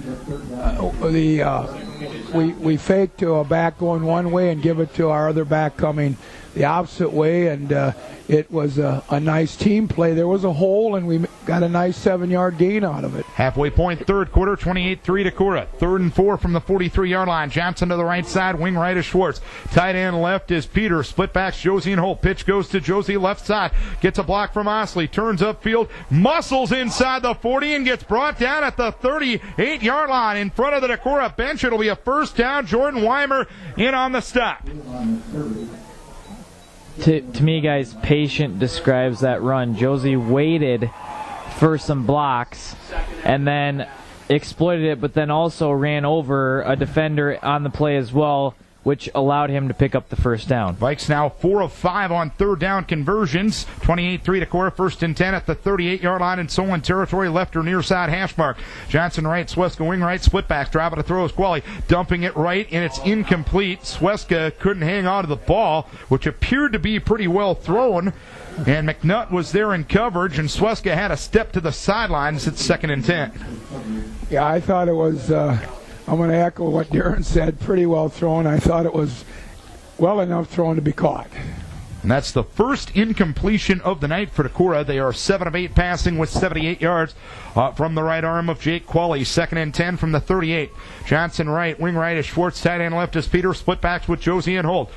Speaker 3: We fake to a back going one way and give it to our other back coming the opposite way, and it was a nice team play. There was a hole, and we got a nice 7-yard gain out of it.
Speaker 1: Halfway point, third quarter, 28-3 Decorah. 3rd and 4 from the 43-yard line. Johnson to the right side, wing right is Schwartz. Tight end left is Peter. Split backs Josie and Holt. Pitch goes to Josie left side. Gets a block from Osley. Turns upfield, muscles inside the 40 and gets brought down at the 38-yard line in front of the Decorah bench. It'll be a first down. Jordan Weimer in on the stop.
Speaker 2: To me, guys, patient describes that run. Josie waited for some blocks and then exploited it, but then also ran over a defender on the play as well, which allowed him to pick up the first down.
Speaker 1: Vikes now 4 of 5 on third down conversions. 28-3 Decorah, 1st and 10 at the 38-yard line in Solon territory, left or near side hash mark. Johnson right, Sweska wing right, split backs, driving to throw is Qualley, dumping it right, and it's incomplete. Sweska couldn't hang on to the ball, which appeared to be pretty well thrown, and McNutt was there in coverage, and Sweska had a step to the sidelines. It's 2nd and 10.
Speaker 3: Yeah, I thought it was... I'm going to echo what Darren said. Pretty well thrown. I thought it was well enough thrown to be caught.
Speaker 1: And that's the first incompletion of the night for Decorah. They are 7 of 8 passing with 78 yards from the right arm of Jake Qualley. 2nd and 10 from the 38. Johnson right, wing right is Schwartz, tight end left is Peter. Split backs with Josie and Holt.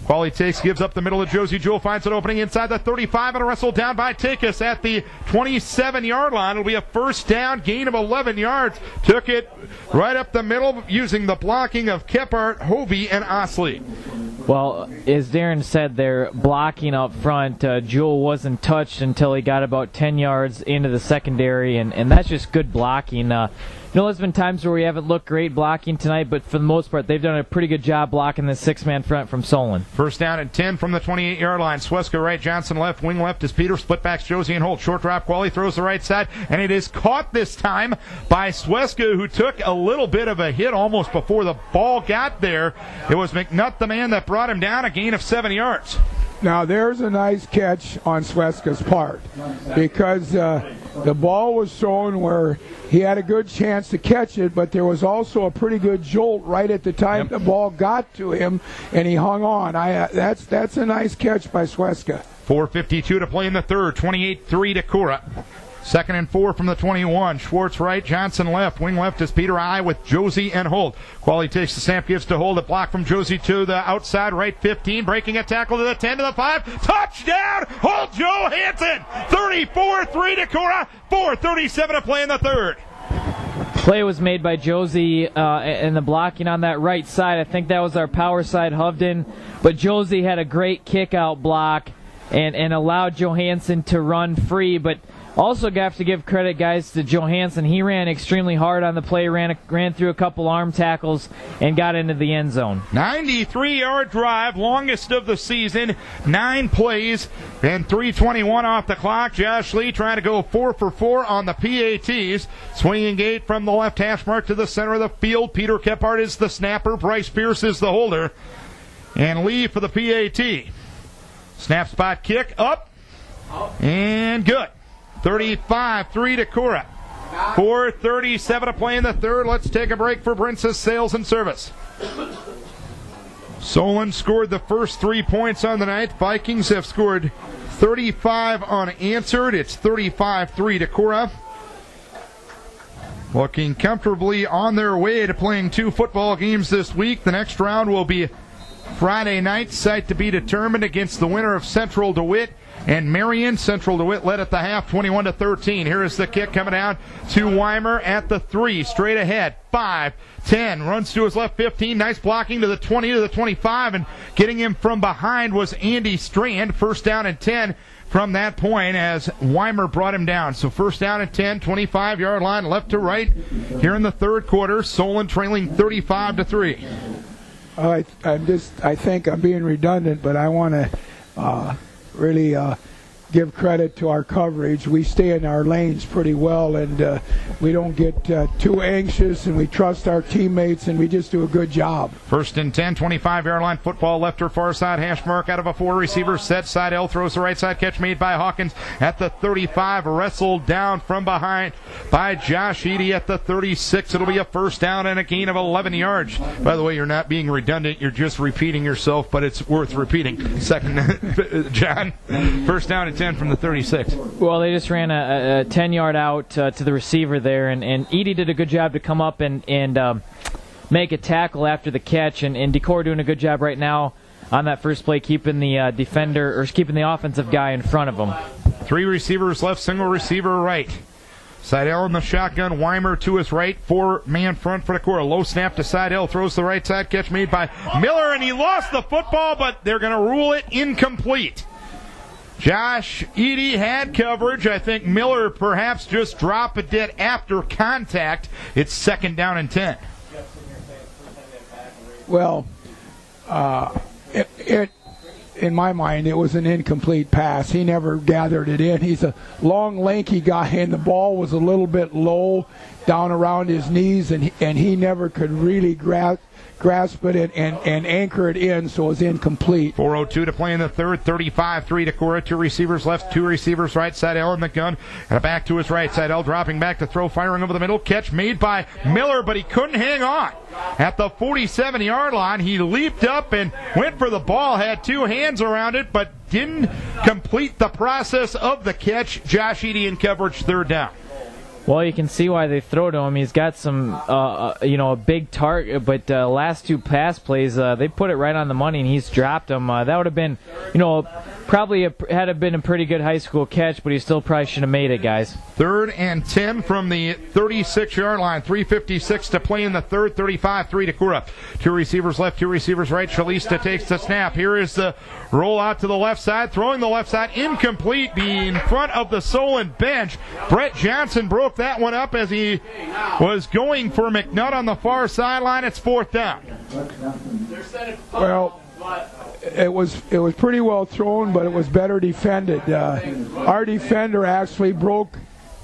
Speaker 1: Qualley takes, gives up the middle of Josie. Jewell finds an opening inside the 35 and a wrestle down by Takis at the 27-yard line. It'll be a first down, gain of 11 yards. Took it right up the middle using the blocking of Kephart, Hovey, and Osley.
Speaker 2: Well, as Darren said, they're blocking up front. Jewell wasn't touched until he got about 10 yards into the secondary, and that's just good blocking. There's been times where we haven't looked great blocking tonight, but for the most part, they've done a pretty good job blocking the 6-man front from Solon.
Speaker 1: First down and 10 from the 28-yard line. Sweska right, Johnson left, wing left is Peter. Split backs Josie and Holt. Short drop, Qualley throws the right side, and it is caught this time by Sweska, who took a little bit of a hit almost before the ball got there. It was McNutt, the man that brought him down, a gain of 7 yards.
Speaker 3: Now, there's a nice catch on Sweska's part because the ball was thrown where he had a good chance to catch it, but there was also a pretty good jolt right at the time the ball got to him, and he hung on. That's a nice catch by Sweska.
Speaker 1: 4:52 to play in the third. 28-3 Decorah. 2nd and 4 from the 21. Schwartz right, Johnson left. Wing left is Peter I with Josie and Holt. Qualley takes the snap, gives to Holt. A block from Josie to the outside right 15. Breaking a tackle to the 10 to the 5. Touchdown! Holt Johansson! 34-3 Decorah. 4:37 to play in the third.
Speaker 2: Play was made by Josie and the blocking on that right side. I think that was our power side, Hovden. But Josie had a great kick-out block and allowed Johansson to run free. But also have to give credit, guys, to Johansson. He ran extremely hard on the play, ran through a couple arm tackles, and got into the end zone.
Speaker 1: 93-yard drive, longest of the season. 9 plays and 3:21 off the clock. Josh Lee trying to go 4 for 4 on the PATs. Swinging gate from the left hash mark to the center of the field. Peter Kephart is the snapper. Bryce Pierce is the holder. And Lee for the PAT. Snap spot kick up. And good. 35-3 Decorah. 4:37 to play in the third. Let's take a break for Brince's Sales and Service. Solon scored the first 3 points on the night. Vikings have scored 35 unanswered. It's 35-3 Decorah. Looking comfortably on their way to playing 2 football games this week. The next round will be Friday night, site to be determined against the winner of Central DeWitt and Marion. Central DeWitt led at the half 21-13. Here is the kick coming down to Weimer at the 3, straight ahead, 5, 10, runs to his left 15, nice blocking to the 20 to the 25, and getting him from behind was Andy Strand. First down and 10 from that point as Weimer brought him down. So first down and 10, 25-yard line left to right here in the third quarter. Solon trailing 35-3.
Speaker 3: I think I'm being redundant, but I want to really give credit to our coverage. We stay in our lanes pretty well, and we don't get too anxious, and we trust our teammates, and we just do a good job.
Speaker 1: First and 10, 25-yard line football, left or far side, hash mark out of a 4-receiver set. Side L throws the right side, catch made by Hawkins at the 35, wrestled down from behind by Josh Eady at the 36. It'll be a first down and a gain of 11 yards. By the way, you're not being redundant, you're just repeating yourself, but it's worth repeating. Second, John, first down and 10 from the 36.
Speaker 2: Well, they just ran a 10-yard out to the receiver there, and Edie did a good job to come up and make a tackle after the catch, and Decorah doing a good job right now on that first play, keeping the defender, or keeping the offensive guy in front of him.
Speaker 1: 3 receivers left, single receiver right. Seidel in the shotgun, Weimer to his right, 4-man front for Decorah. Low snap to Seidel, throws the right side, catch made by Miller, and he lost the football, but they're going to rule it incomplete. Josh Eady had coverage. I think Miller perhaps just dropped it after contact. It's second down and 10.
Speaker 3: Well, in my mind, it was an incomplete pass. He never gathered it in. He's a long, lanky guy, and the ball was a little bit low down around his knees, and he never could really grasp it and anchor it in, so it was incomplete.
Speaker 1: 4:02 to play in the third, 35-3 Decorah. 2 receivers left, 2 receivers right. Seidel in the gun, and back to his right. Seidel dropping back to throw, firing over the middle. Catch made by Miller, but he couldn't hang on. At the 47-yard line, he leaped up and went for the ball, had 2 hands around it, but didn't complete the process of the catch. Josh Eady in coverage, third down.
Speaker 2: Well, you can see why they throw to him. He's got some, a big target, but last 2 pass plays, they put it right on the money, and he's dropped them. That would have been, probably had been a pretty good high school catch, but he still probably should have made it, guys.
Speaker 1: Third and 10 from the 36-yard line. 3:56 to play in the third, 35-3 Decorah. 2 receivers left, 2 receivers right. Shalista takes the snap. Here is the roll out to the left side, throwing the left side, incomplete, in front of the Solon bench. Brett Johnson broke that one up as he was going for McNutt on the far sideline. It's fourth down.
Speaker 3: Well, it was pretty well thrown, but it was better defended. Our defender actually broke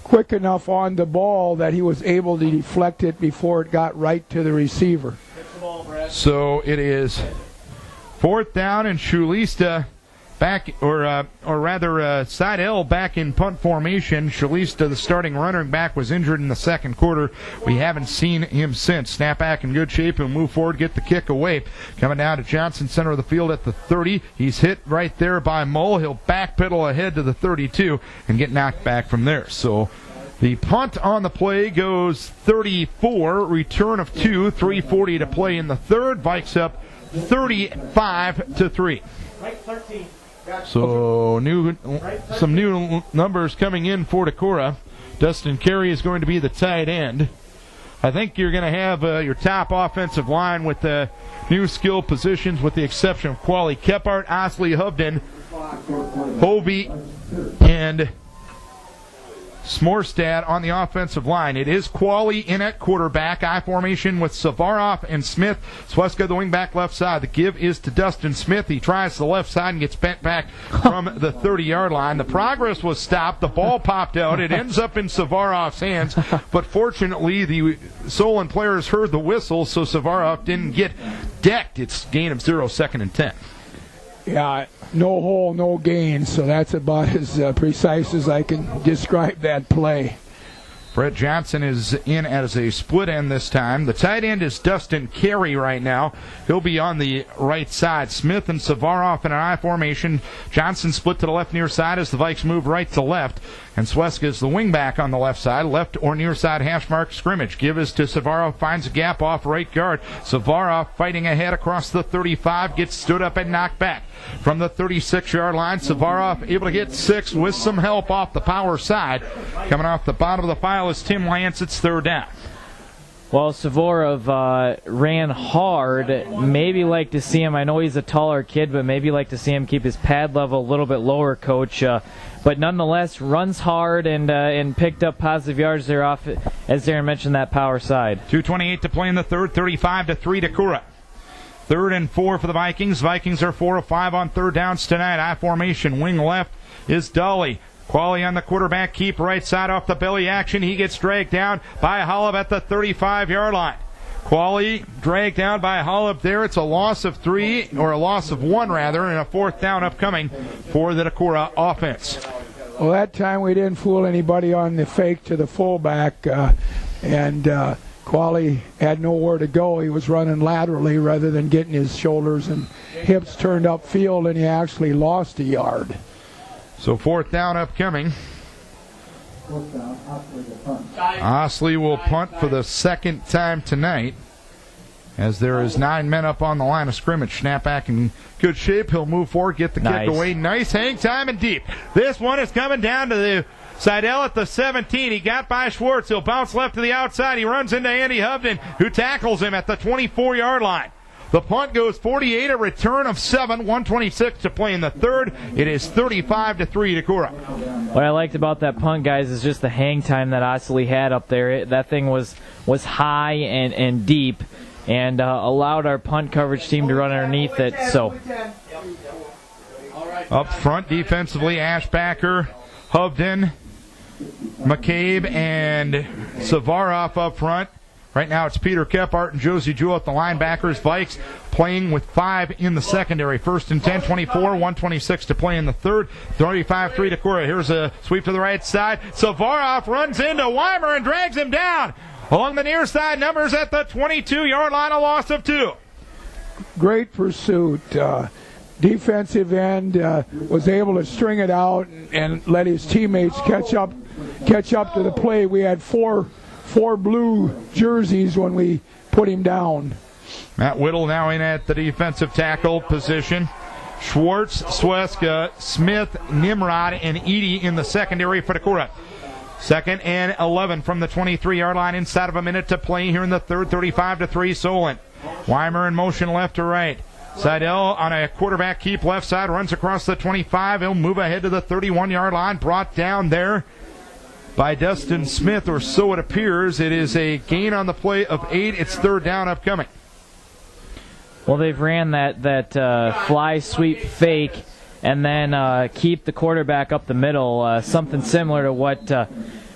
Speaker 3: quick enough on the ball that he was able to deflect it before it got right to the receiver.
Speaker 1: So it is fourth down, and Shulista back, Seidel back in punt formation. Shalista, the starting running back, was injured in the second quarter. We haven't seen him since. Snap back in good shape and move forward, get the kick away. Coming down to Johnson, center of the field at the 30. He's hit right there by Mull. He'll backpedal ahead to the 32 and get knocked back from there. So the punt on the play goes 34, return of 2, 3:40 to play in the third. Vikes up 35-3. So some new numbers coming in for Decorah. Dustin Carey is going to be the tight end. I think you're going to have your top offensive line with the new skill positions, with the exception of Quali Kephart, Osley, Hovden, Hovey, and Smorstad on the offensive line. It is Quali in at quarterback, I formation with Savaroff and Smith. Sweska the wing back left side. The give is to Dustin Smith. He tries the left side and gets bent back from the 30-yard line. The progress was stopped. The ball popped out. It ends up in Savaroff's hands, but fortunately the Solon players heard the whistle, so Savaroff didn't get decked. It's gain of 0, second and 10.
Speaker 3: Yeah, no hole, no gain, so that's about as precise as I can describe that play.
Speaker 1: Brett Johnson is in as a split end this time. The tight end is Dustin Carey right now. He'll be on the right side. Smith and Savaroff in an I formation. Johnson split to the left near side as the Vikes move right to left. And Sweska is the wingback on the left side. Left or near side hash mark scrimmage. Give is to Savaroff. Finds a gap off right guard. Savaroff fighting ahead across the 35. Gets stood up and knocked back. From the 36-yard line, Savaroff able to get 6 with some help off the power side. Coming off the bottom of the file is Tim Lance. It's third down.
Speaker 2: Well, Savorov ran hard. Maybe like to see him. I know he's a taller kid, but maybe like to see him keep his pad level a little bit lower, Coach. But nonetheless, runs hard and picked up positive yards there off, as Darren mentioned, that power side.
Speaker 1: 2:28 to play in the third. 35-3 Decorah. 3rd and 4 for the Vikings. Vikings are 4 of 5 on third downs tonight. I formation. Wing left is Dolly. Qualley on the quarterback, keep right side off the belly action. He gets dragged down by Hollop at the 35-yard line. Qualley dragged down by Hollop there. It's a loss of 3, or a loss of 1 rather, and a 4th down upcoming for the Decorah offense.
Speaker 3: Well, that time we didn't fool anybody on the fake to the fullback, and Qualley had nowhere to go. He was running laterally rather than getting his shoulders and hips turned upfield, and he actually lost a yard.
Speaker 1: So 4th down upcoming. Osley will punt for the 2nd time tonight, as there is 9 men up on the line of scrimmage. Snapback in good shape. He'll move forward, get the kick away. Nice hang time and deep. This one is coming down to the Seidel at the 17. He got by Schwartz. He'll bounce left to the outside. He runs into Andy Hovden, who tackles him at the 24-yard line. The punt goes 48, a return of 7, 1:26 to play in the third. It is 35-3 Decorah.
Speaker 2: What I liked about that punt, guys, is just the hang time that Osley had up there. That thing was high and deep, and allowed our punt coverage team to run underneath it. So
Speaker 1: up front defensively, Ashbacker, Hovden, McCabe, and Savaroff up front. Right now it's Peter Kephart and Josie Jewell at the linebackers. Vikes playing with 5 in the secondary. 1st and 10, 24, 1:26 to play in the third. 35-3 Decorah. Here's a sweep to the right side. Savaroff runs into Weimer and drags him down. Along the near side, numbers at the 22-yard line, a loss of 2.
Speaker 3: Great pursuit. Defensive end was able to string it out and let his teammates catch up to the play. We had four blue jerseys when we put him down.
Speaker 1: Matt Whittle now in at the defensive tackle position. Schwartz, Sweska, Smith, Nimrod, and Edie in the secondary for Decorah. 2nd and 11 from the 23-yard line, inside of a minute to play here in the third. 35-3 Solon. Weimer in motion left to right. Seidel on a quarterback keep left side, runs across the 25. He'll move ahead to the 31-yard line, brought down there by Dustin Smith, or so it appears. It is a gain on the play of 8. It's 3rd down upcoming.
Speaker 2: Well, they've ran that fly sweep fake and then keep the quarterback up the middle, something similar to what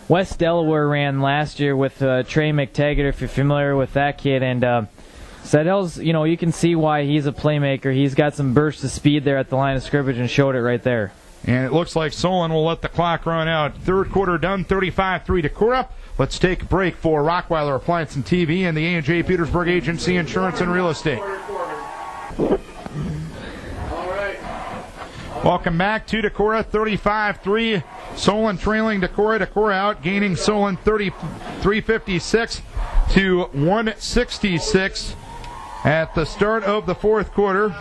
Speaker 2: West Delaware ran last year with Trey McTaggart, if you're familiar with that kid. And Seidel's, you can see why he's a playmaker. He's got some bursts of speed there at the line of scrimmage and showed it right there.
Speaker 1: And it looks like Solon will let the clock run out. Third quarter done, 35-3 Decorah. Let's take a break for Rockweiler Appliance and TV and the A&J Petersburg Agency Insurance and Real Estate. Welcome back to Decorah, 35-3. Solon trailing Decorah. Decorah out, gaining Solon 356 to 166 at the start of the fourth quarter.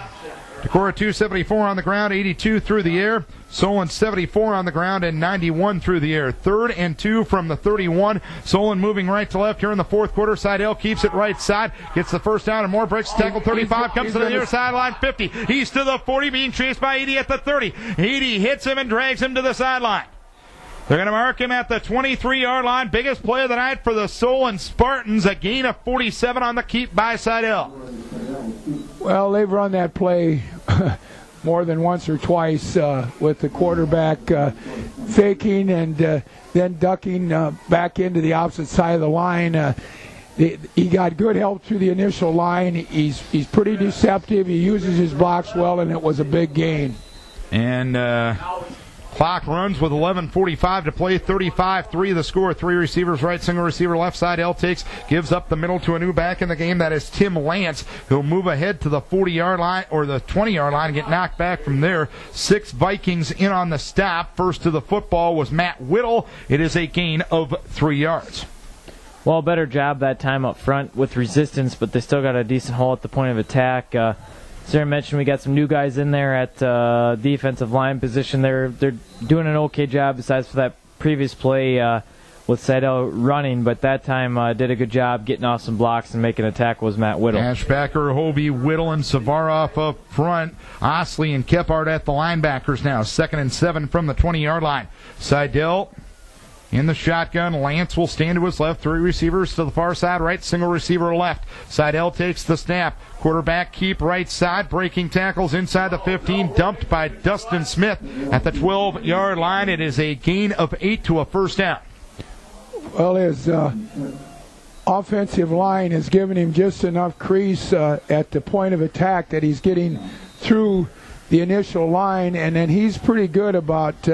Speaker 1: Decorah 274 on the ground, 82 through the air. Solon 74 on the ground and 91 through the air. 3rd and 2 from the 31. Solon moving right to left here in the fourth quarter. Seidel keeps it right side. Gets the first down and more. Breaks the tackle. 35. Comes to the near sideline. 50. He's to the 40. Being chased by Edie at the 30. Edie hits him and drags him to the sideline. They're going to mark him at the 23-yard line. Biggest play of the night for the Solon Spartans. A gain of 47 on the keep by Seidel.
Speaker 3: Well, they've run that play more than once or twice with the quarterback faking and then ducking back into the opposite side of the line. He got good help through the initial line. He's pretty deceptive. He uses his blocks well, and it was a big gain.
Speaker 1: And Clock runs with 11:45 to play, 35-3 the score. 3 receivers right, single receiver left. Seidel takes, gives up the middle to a new back in the game. That is Tim Lance. He'll move ahead to the 40-yard line or the 20-yard line and get knocked back from there. 6 Vikings in on the stop. First to the football was Matt Whittle. It is a gain of 3 yards.
Speaker 2: Well, better job that time up front with resistance, but they still got a decent hole at the point of attack. Sarah mentioned we got some new guys in there at defensive line position. They're doing an okay job besides for that previous play with Seidel running, but that time did a good job getting off some blocks and making a tackle was Matt Whittle.
Speaker 1: Ashbacker, Hobie, Whittle, and Savaroff up front. Osley and Kephart at the linebackers now. 2nd and 7 from the 20-yard line. Seidel in the shotgun. Lance will stand to his left. 3 receivers to the far side right. Single receiver left. Seidel takes the snap. Quarterback keep right side. Breaking tackles inside the 15. Dumped by Dustin Smith at the 12-yard line. It is a gain of 8 to a first down.
Speaker 3: Well, his offensive line has given him just enough crease at the point of attack that he's getting through the initial line, and then he's pretty good about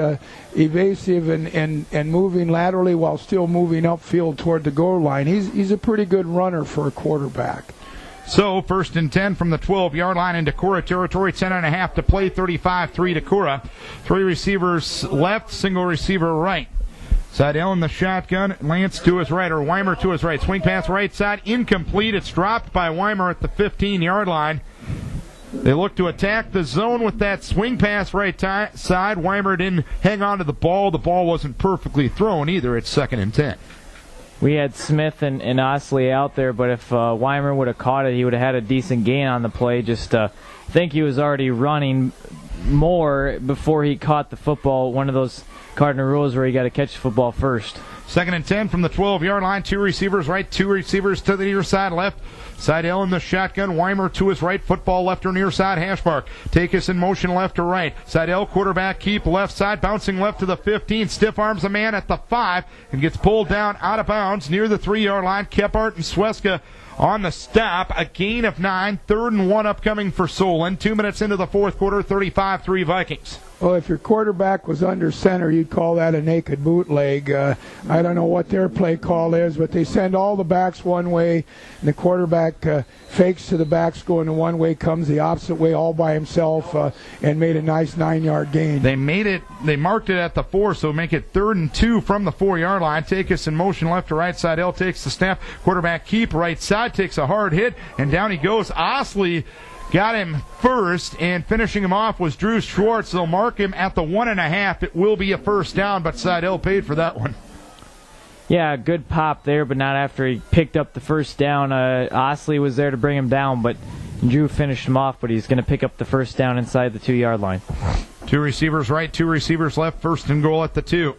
Speaker 3: evasive and moving laterally while still moving upfield toward the goal line. He's a pretty good runner for a quarterback.
Speaker 1: So 1st and 10 from the 12-yard line in Decorah territory. 10.5 to play. 35-3 Decorah. 3 receivers left, single receiver right. Seidel in the shotgun. Lance to his right, or Weimer to his right. Swing pass right side, incomplete. It's dropped by Weimer at the 15-yard line. They look to attack the zone with that swing pass right side. Weimer didn't hang on to the ball. The ball wasn't perfectly thrown either. It's 2nd and 10.
Speaker 2: We had Smith and Osley out there, but if Weimer would have caught it, he would have had a decent gain on the play. Just think he was already running more before he caught the football. One of those cardinal rules where you got to catch the football first.
Speaker 1: 2nd and 10 from the 12-yard line. 2 receivers right, 2 receivers to the near side left. Seidel in the shotgun. Weimer to his right. Football left or near side. Hashmark. Take us in motion left or right. Seidel quarterback keep left side. Bouncing left to the 15. Stiff arms a man at the 5 and gets pulled down out of bounds near the 3-yard line. Kephart and Sweska on the stop. A gain of 9. 3rd and 1 upcoming for Solon. 2 minutes into the 4th quarter. 35-3 Vikings.
Speaker 3: Well, if your quarterback was under center, you'd call that a naked bootleg. I don't know what their play call is, but they send all the backs one way, and the quarterback fakes to the backs going the one way, comes the opposite way all by himself, and made a nice 9-yard gain.
Speaker 1: They marked it at the 4, so make it 3rd and 2 from the 4-yard line. Take us in motion left to right side. L takes the snap. Quarterback keep right side, takes a hard hit, and down he goes. Osley got him first, and finishing him off was Drew Schwartz. They'll mark him at the 1.5. It will be a first down, but Seidel paid for that one.
Speaker 2: Yeah, good pop there, but not after he picked up the first down. Osley was there to bring him down, but Drew finished him off, but he's going to pick up the first down inside the 2-yard line.
Speaker 1: 2 receivers right, 2 receivers left. 1st and goal at the 2.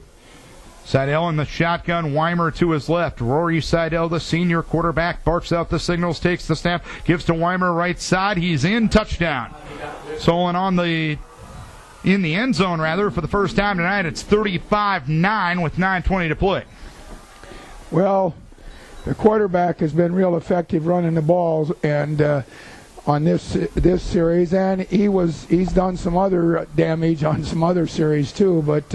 Speaker 1: Seidel in the shotgun, Weimer to his left. Rory Seidel, the senior quarterback, barks out the signals, takes the snap, gives to Weimer right side. He's in, touchdown. Solon in the end zone for the first time tonight. It's 35-9 with 9:20 to play.
Speaker 3: Well, the quarterback has been real effective running the balls, and on this series, and he's done some other damage on some other series too. But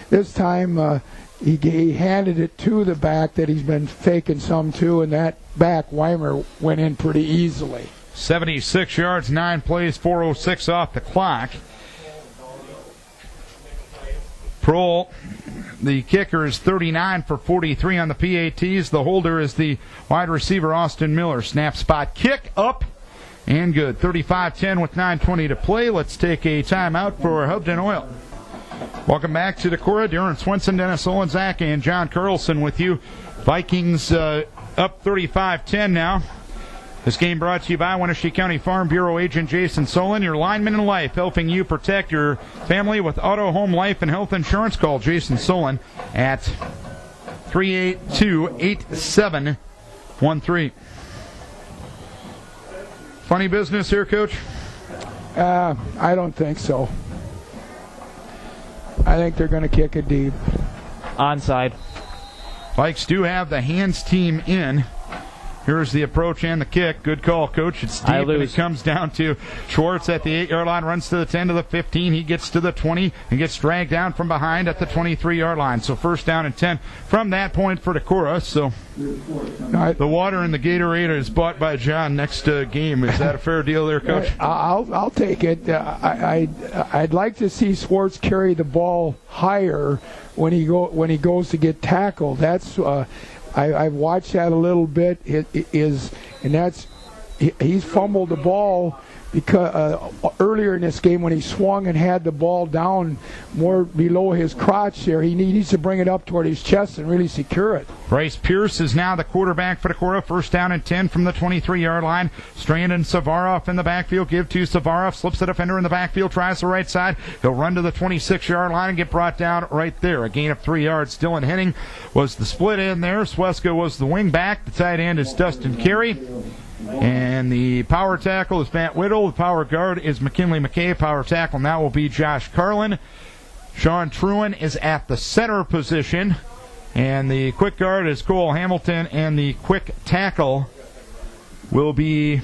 Speaker 3: this time he handed it to the back that he's been faking some too, and that back Weimer went in pretty easily.
Speaker 1: 76 yards, 9 plays, 4:06 off the clock. Prohl, the kicker, is 39 for 43 on the PATs. The holder is the wide receiver Austin Miller. Snap, spot, kick, up, and good. 35-10 with 9:20 to play. Let's take a timeout for Hubden Oil. Welcome back to Decorah. Darren Swenson, Dennis Olenzak, and John Carlson with you. Vikings up 35-10 now. This game brought to you by Wenatchee County Farm Bureau agent Jason Solon, your lineman in life, helping you protect your family with auto, home, life, and health insurance. Call Jason Solon at 382-8713. Funny business here, Coach?
Speaker 3: I don't think so. I think they're going to kick it deep.
Speaker 2: Onside.
Speaker 1: Vikes do have the hands team in. Here's the approach and the kick. Good call, Coach. It's deep, and it comes down to Schwartz at the 8-yard line, runs to the 10, to the 15. He gets to the 20 and gets dragged down from behind at the 23-yard line. So first down and 10 from that point for Decorah. So the water in the Gatorade is bought by John next game. Is that a fair deal there, Coach?
Speaker 3: I'll take it. I'd like to see Schwartz carry the ball higher when he goes to get tackled. That's I've watched that a little bit. He's fumbled the ball because earlier in this game when he swung and had the ball down more below his crotch there, he needs to bring it up toward his chest and really secure it.
Speaker 1: Bryce Pierce is now the quarterback for Decorah. First down and 10 from the 23-yard line. Strand and Savaroff in the backfield. Give to Savaroff. Slips the defender in the backfield. Tries the right side. He'll run to the 26-yard line and get brought down right there. A gain of 3 yards. Dylan Henning was the split end there. Sweska was the wing back. The tight end is Dustin Carey. And the power tackle is Matt Whittle. The power guard is McKinley McKay. Power tackle now will be Josh Carlin. Sean Truan is at the center position. And the quick guard is Cole Hamilton. And the quick tackle will be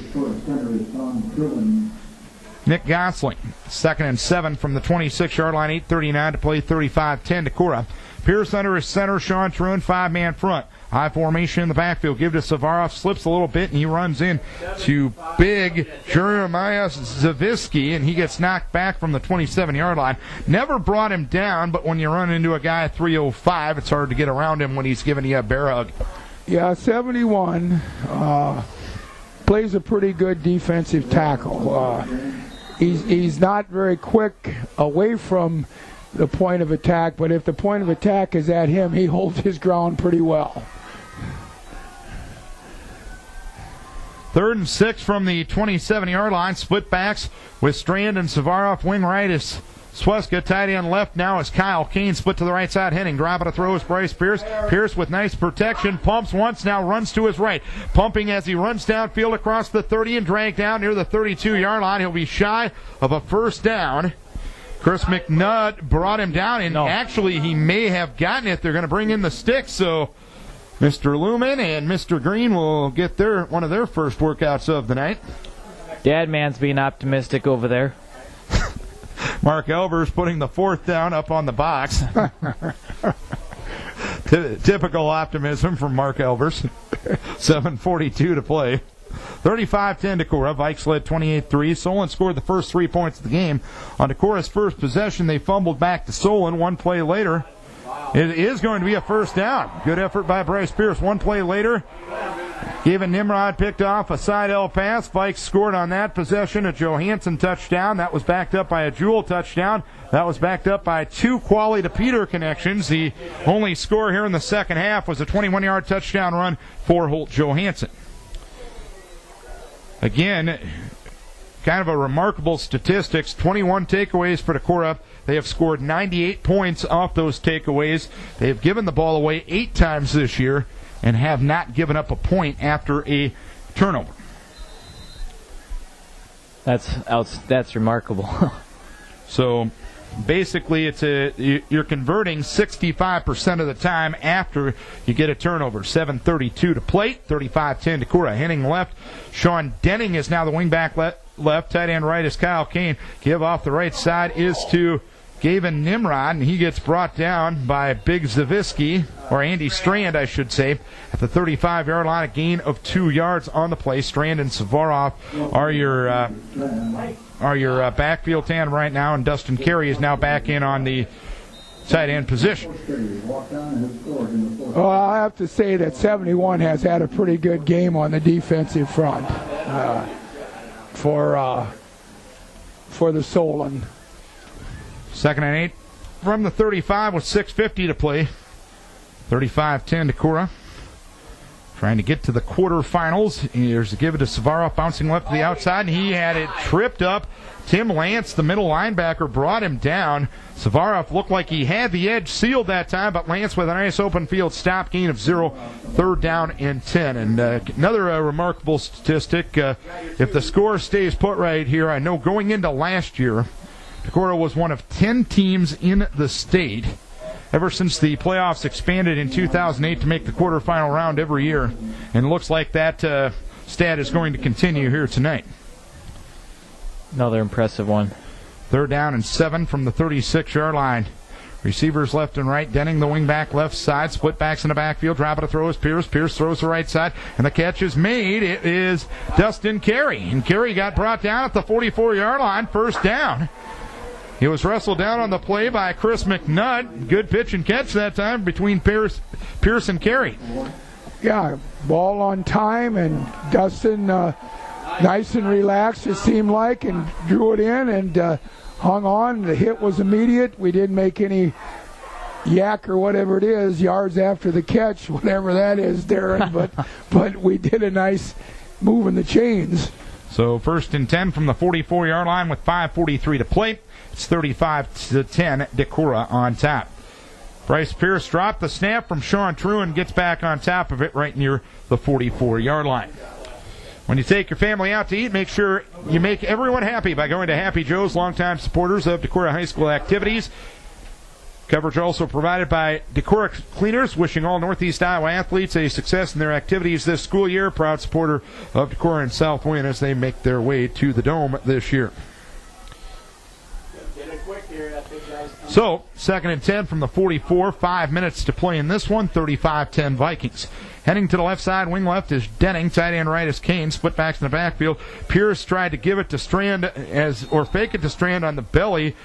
Speaker 1: Nick Gosling. 2nd and 7 from the 26-yard line. 8:39 to play. 35-10 Decorah. Pierce under his center. Sean Truan, 5-man front. High formation in the backfield. Give to Savaroff. Slips a little bit, and he runs in to big Jeremiah Zavisky, and he gets knocked back from the 27-yard line. Never brought him down, but when you run into a guy at 305, it's hard to get around him when he's giving you a bear hug.
Speaker 3: Yeah, 71 plays a pretty good defensive tackle. He's not very quick away from the point of attack, but if the point of attack is at him, he holds his ground pretty well.
Speaker 1: 3rd and 6 from the 27-yard line. Split backs with Strand and Savaroff. Wing right is Sweska. Tight end left now is Kyle Kane. Split to the right side. Henning. Dropping a throw is Bryce Pierce. Pierce with nice protection. Pumps once. Now runs to his right. Pumping as he runs downfield across the 30 and dragged down near the 32-yard line. He'll be shy of a first down. Chris McNutt brought him down, and actually he may have gotten it. They're going to bring in the sticks, so Mr. Lumen and Mr. Green will get one of their first workouts of the night.
Speaker 2: Dad man's being optimistic over there.
Speaker 1: Mark Elvers putting the 4th down up on the box. Typical optimism from Mark Elvers. 7:42 to play. 35-10 Decorah. Vikes led 28-3. Solon scored the first 3 points of the game. On Decorah's first possession, they fumbled back to Solon. 1 play later, it is going to be a first down. Good effort by Bryce Pierce. 1 play later, Gavin Nimrod picked off a side L pass. Vikes scored on that possession. A Johansson touchdown. That was backed up by a Jewell touchdown. That was backed up by 2 Quali to Peter connections. The only score here in the second half was a 21-yard touchdown run for Holt Johansson. Again, kind of a remarkable statistics. 21 takeaways for Decorah. They have scored 98 points off those takeaways. They have given the ball away 8 times this year and have not given up a point after a turnover.
Speaker 2: That's remarkable.
Speaker 1: So basically, you're converting 65% of the time after you get a turnover. 7:32 to play. 35-10 Decorah. Henning left. Sean Denning is now the wingback left. Tight end right is Kyle Kane. Give off the right side is to Gavin Nimrod, and he gets brought down by Big Zavisky, or Andy Strand, I should say, at the 35-yard line. A gain of 2 yards on the play. Strand and Savaroff are your backfield tandem right now, and Dustin Carey is now back in on the tight end position.
Speaker 3: Well, I have to say that 71 has had a pretty good game on the defensive front for the Solon.
Speaker 1: 2nd and 8 from the 35 with 6:50 to play. 35-10 Decorah. Trying to get to the quarterfinals. Here's a give it to Savaroff, bouncing left to the outside, and he had it tripped up. Tim Lance, the middle linebacker, brought him down. Savaroff looked like he had the edge sealed that time, but Lance with a nice open field stop, gain of 0, 3rd down and 10. And another remarkable statistic, if the score stays put right here, I know going into last year, Decorah was one of 10 teams in the state ever since the playoffs expanded in 2008 to make the quarterfinal round every year. And it looks like that stat is going to continue here tonight.
Speaker 2: Another impressive one.
Speaker 1: 3rd down and 7 from the 36-yard line. Receivers left and right. Denning, the wingback, left side. Split backs in the backfield. Drop it to throw is Pierce. Pierce throws the right side, and the catch is made. It is Dustin Carey. And Carey got brought down at the 44-yard line. 1st down. He was wrestled down on the play by Chris McNutt. Good pitch and catch that time between Pierce and Carey.
Speaker 3: Yeah, ball on time, and Dustin nice and relaxed, it seemed like, and drew it in and hung on. The hit was immediate. We didn't make any yak or whatever it is, yards after the catch, whatever that is, Darren, but we did a nice move in the chains.
Speaker 1: So 1st and 10 from the 44-yard line with 5:43 to play. It's 35-10, Decorah on top. Bryce Pierce dropped the snap from Sean Truan, gets back on top of it right near the 44-yard line. When you take your family out to eat, make sure you make everyone happy by going to Happy Joe's, longtime supporters of Decorah High School activities. Coverage also provided by Decorah Cleaners, wishing all Northeast Iowa athletes a success in their activities this school year. Proud supporter of Decorah and Southwind as they make their way to the Dome this year. So, 2nd and 10 from the 44, 5 minutes to play in this one, 35-10 Vikings. Heading to the left side, wing left is Denning, tight end right is Kane, split backs in the backfield. Pierce tried to give it to Strand or fake it to Strand on the belly.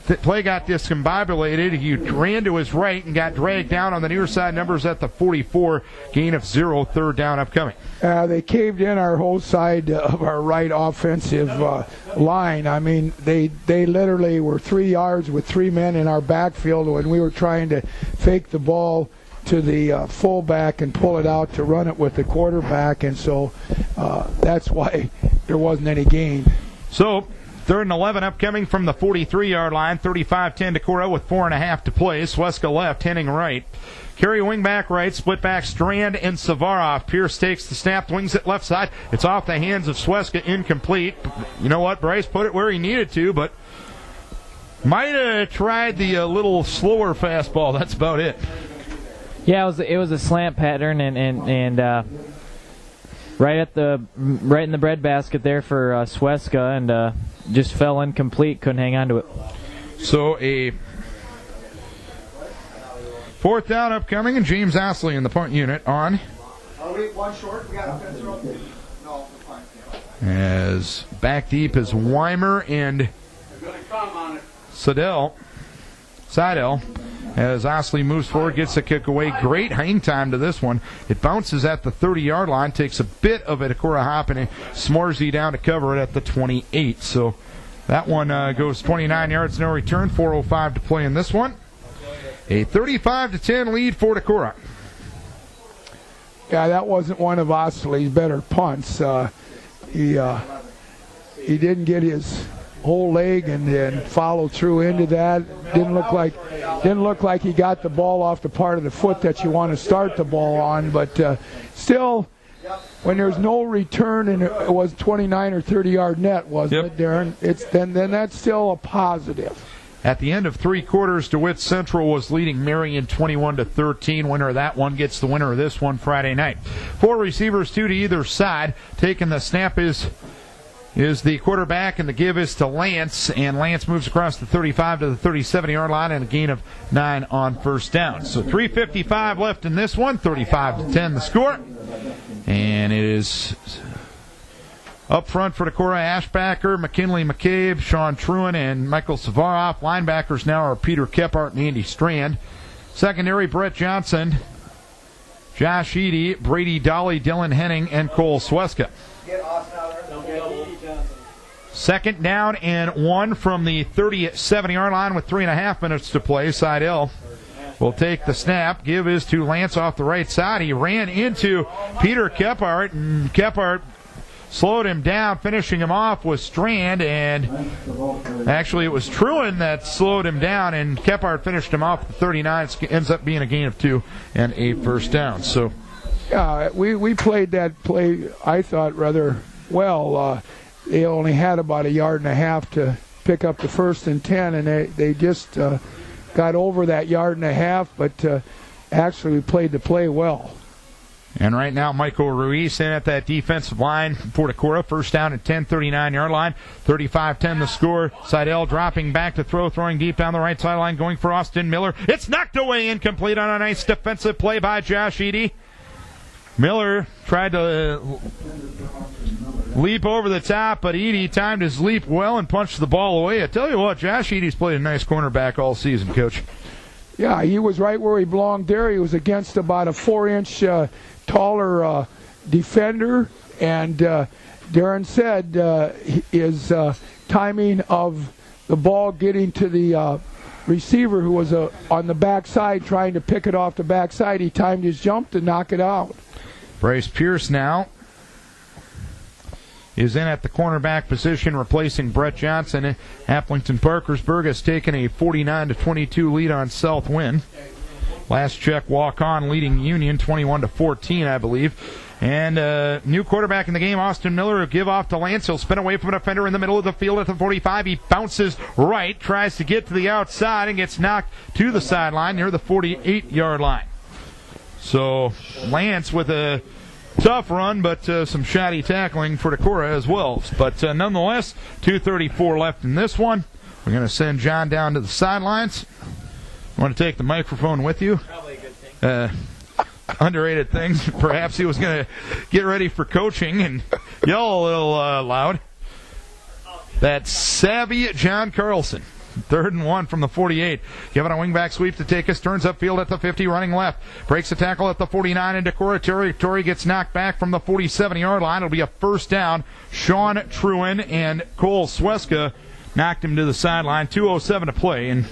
Speaker 1: The play got discombobulated. He ran to his right and got dragged down on the near side. Numbers at the 44, gain of 0, 3rd down upcoming.
Speaker 3: They caved in our whole side of our right offensive line. I mean, they literally were 3 yards with 3 men in our backfield when we were trying to fake the ball to the fullback and pull it out to run it with the quarterback, and so that's why there wasn't any gain.
Speaker 1: So 3rd and 11 upcoming from the 43-yard line, 35-10 Decorah with 4.5 to play. Sweska left, Henning right. Carey wingback right, split back Strand and Savarov. Pierce takes the snap, wings it left side. It's off the hands of Sweska, incomplete. You know what? Bryce put it where he needed to, but might have tried the little slower fastball. That's about it.
Speaker 2: Yeah, it was a slant pattern and right in the breadbasket there for Sweska, and just fell incomplete. Couldn't hang on to it.
Speaker 1: So a 4th down upcoming, and James Astley in the punt unit on.
Speaker 4: One short. We got a throw. No, fine.
Speaker 1: As back deep is Weimer and Seidel. As Astley moves forward, gets the kick away. Great hang time to this one. It bounces at the 30-yard line, takes a bit of a Decorah hop, and Smorsy down to cover it at the 28. So that one goes 29 yards, no return. 4:05 to play in this one. A 35-10 lead for Decorah.
Speaker 3: Yeah, that wasn't one of Astley's better punts. He didn't get his whole leg and followed through into that. Didn't look like he got the ball off the part of the foot that you want to start the ball on. But still, when there's no return and it was 29 or 30-yard net, wasn't it, Darren? Then that's still a positive.
Speaker 1: At the end of 3 quarters, DeWitt Central was leading Marion 21-13. Winner of that one gets the winner of this one Friday night. 4 receivers, 2 to either side. Taking the snap is the quarterback, and the give is to Lance, and Lance moves across the 35 to the 37-yard line, and a gain of 9 on 1st down. So 3:55 left in this one, 35-10 the score, and it is up front for Decorah, Ashbacker, McKinley McCabe, Sean Truan, and Michael Savarov. Linebackers now are Peter Kephart and Andy Strand. Secondary, Brett Johnson, Josh Eady, Brady Dolly, Dylan Henning, and Cole Sweska. 2nd down and 1 from the 37-yard line with 3.5 minutes to play. Seidel will take the snap. Give is to Lance off the right side. He ran into Peter Kephart, and Kephart slowed him down. Finishing him off was Strand, and actually it was Truan that slowed him down, and Kephart finished him off at the 39. It ends up being a gain of 2 and a 1st down. So
Speaker 3: we played that play, I thought, rather well. They only had about 1.5 yards to pick up the 1st and 10, and they just got over that 1.5 yards, but actually we played the play well.
Speaker 1: And right now, Michael Ruiz in at that defensive line for Decorah. First down at 10, 39-yard line. 35-10 the score. Seidel dropping back to throw, throwing deep down the right sideline, going for Austin Miller. It's knocked away, incomplete on a nice defensive play by Josh Eady. Miller tried to leap over the top, but Eady timed his leap well and punched the ball away. I tell you what, Josh Eady's played a nice cornerback all season, Coach.
Speaker 3: Yeah, he was right where he belonged there. He was against about a 4-inch taller defender, and Darren said his timing of the ball getting to the receiver who was on the backside trying to pick it off the backside, he timed his jump to knock it out.
Speaker 1: Bryce Pierce now is in at the cornerback position, replacing Brett Johnson. Applington Parkersburg has taken a 49-22 lead on South Wind. Last check, walk-on leading Union 21-14, I believe. And new quarterback in the game, Austin Miller, will give off to Lance. He'll spin away from a defender in the middle of the field at the 45. He bounces right, tries to get to the outside, and gets knocked to the sideline near the 48-yard line. So Lance with a tough run, but some shoddy tackling for Decorah as well. But nonetheless, 2:34 left in this one. We're going to send John down to the sidelines. You want to take the microphone with you?
Speaker 2: Probably a good thing.
Speaker 1: Underrated things. Perhaps he was going to get ready for coaching and yell a little loud. That's savvy John Carlson. 3rd and 1 from the 48. Giving a wingback sweep to take us. Turns upfield at the 50, running left. Breaks a tackle at the 49 in Decorah territory. Gets knocked back from the 47-yard line. It'll be a first down. Sean Truen and Cole Sweska knocked him to the sideline. 2:07 to play. And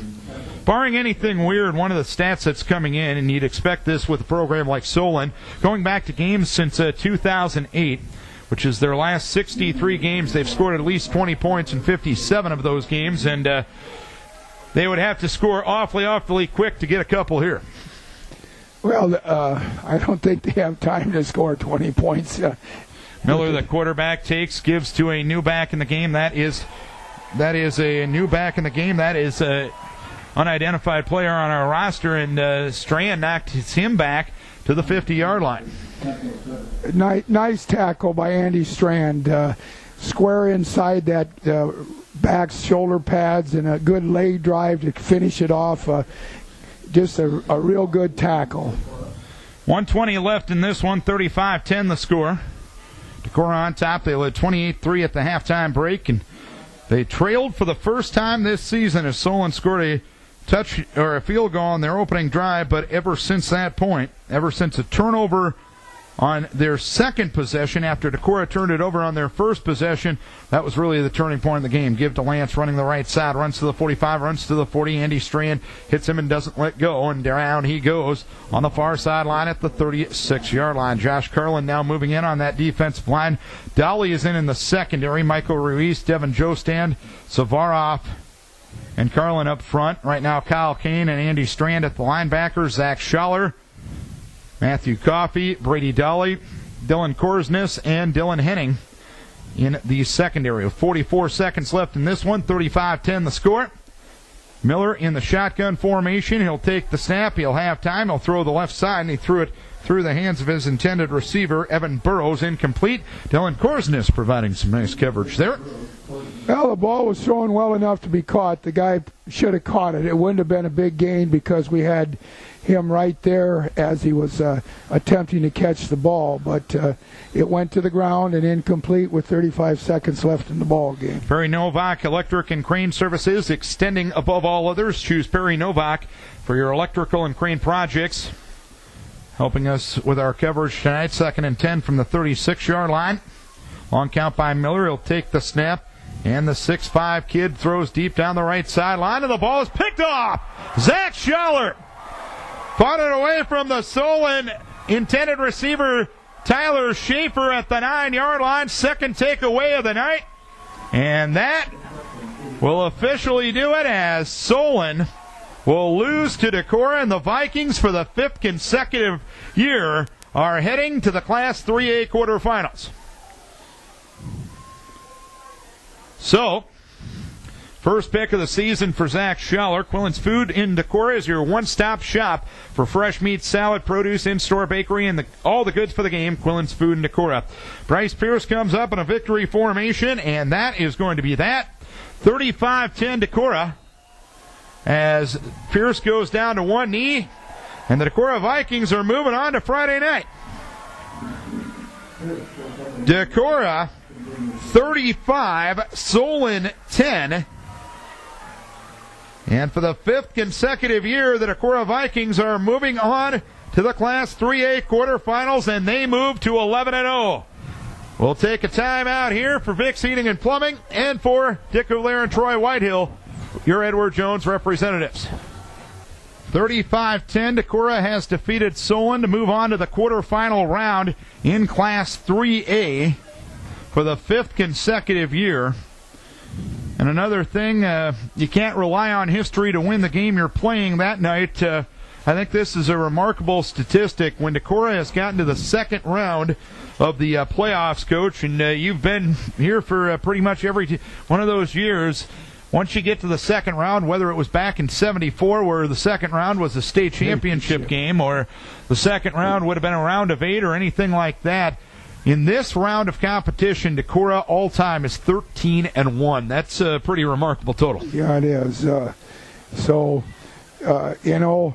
Speaker 1: barring anything weird, one of the stats that's coming in, and you'd expect this with a program like Solon, going back to games since 2008, which is their last 63 games, they've scored at least 20 points in 57 of those games, and they would have to score awfully quick to get a couple here.
Speaker 3: Well, I don't think they have time to score 20 points.
Speaker 1: Miller, the quarterback, gives to a new back in the game. That is a new back in the game. That is a unidentified player on our roster, and Strand knocked him back to the 50-yard line.
Speaker 3: Nice tackle by Andy Strand. Square inside that back's shoulder pads, and a good leg drive to finish it off. Just a real good tackle.
Speaker 1: 1:20 left in this one, 35-10 the score. Decorah on top. They led 28-3 at the halftime break, and they trailed for the first time this season as Solon scored a touch or a field goal on their opening drive, but ever since that point, ever since a turnover on their second possession after Decorah turned it over on their first possession, that was really the turning point in the game. Give to Lance running the right side, runs to the 45, runs to the 40. Andy Strand hits him and doesn't let go, and down he goes on the far sideline at the 36-yard line. Josh Carlin now moving in on that defensive line. Dolly is in the secondary. Michael Ruiz, Devin Jostand, Savarov, and Carlin up front. Right now, Kyle Kane and Andy Strand at the linebackers. Zach Schaller, Matthew Coffey, Brady Dolly, Dylan Korsnes, and Dylan Henning in the secondary. With 44 seconds left in this one, 35-10 the score. Miller in the shotgun formation. He'll take the snap. He'll have time. He'll throw the left side, and he threw it through the hands of his intended receiver, Evan Burrows, incomplete. Dylan Korsnes providing some nice coverage there.
Speaker 3: Well, the ball was thrown well enough to be caught. The guy should have caught it. It wouldn't have been a big gain because we had him right there as he was attempting to catch the ball. But it went to the ground and incomplete with 35 seconds left in the ball game.
Speaker 1: Perry Novak Electric and Crane Services, extending above all others. Choose Perry Novak for your electrical and crane projects. Helping us with our coverage tonight, 2nd and 10 from the 36-yard line. Long count by Miller. He'll take the snap. And the 6'5 kid throws deep down the right sideline, and the ball is picked off. Zach Schaller fought it away from the Solon intended receiver, Tyler Schaefer, at the 9-yard line. Second takeaway of the night. And that will officially do it as Solon will lose to Decorah, and the Vikings, for the 5th consecutive year, are heading to the Class 3A quarterfinals. So, First pick of the season for Zach Schaller. Quillen's Food in Decorah is your one-stop shop for fresh meat, salad, produce, in-store bakery, and all the goods for the game. Quillen's Food in Decorah. Bryce Pierce comes up in a victory formation, and that is going to be that. 35-10 Decorah as Pierce goes down to one knee, and the Decorah Vikings are moving on to Friday night. Decorah 35, Solon 10. And for the fifth consecutive year, the Decorah Vikings are moving on to the Class 3A quarterfinals, and they move to 11-0. We'll take a timeout here for Vic's Heating and Plumbing and for Dick O'Lear and Troy Whitehill, your Edward Jones representatives. 35-10, Decorah has defeated Solon to move on to the quarterfinal round in Class 3A for the fifth consecutive year. And another thing, you can't rely on history to win the game you're playing that night. I think this is a remarkable statistic. When Decorah has gotten to the second round of the playoffs, Coach, and you've been here for pretty much every one of those years, once you get to the second round, whether it was back in 74 where the second round was a state championship game, or the second round would have been a round of 8 or anything like that, in this round of competition, Decorah all-time is 13-1. That's a pretty remarkable total.
Speaker 3: Yeah, it is. You know,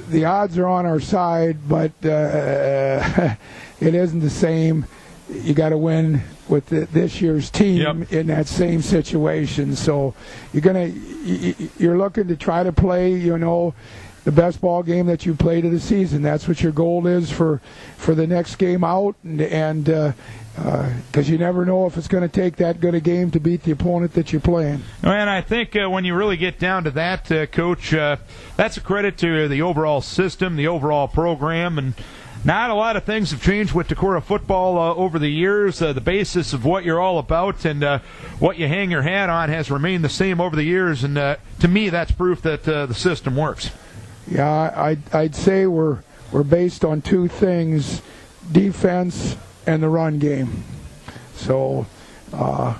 Speaker 3: the odds are on our side, but it isn't the same. You got to win with this year's team in that same situation. So you're looking to try to play, you know, the best ball game that you played of the season. That's what your goal is for the next game out, and because you never know if it's going to take that good a game to beat the opponent that you're playing.
Speaker 1: And I think when you really get down to that, Coach, that's a credit to the overall system, the overall program, and not a lot of things have changed with Decorah football over the years. The basis of what you're all about and what you hang your hat on has remained the same over the years, and to me that's proof that the system works.
Speaker 3: Yeah, I'd say we're based on two things: defense and the run game. So
Speaker 1: let's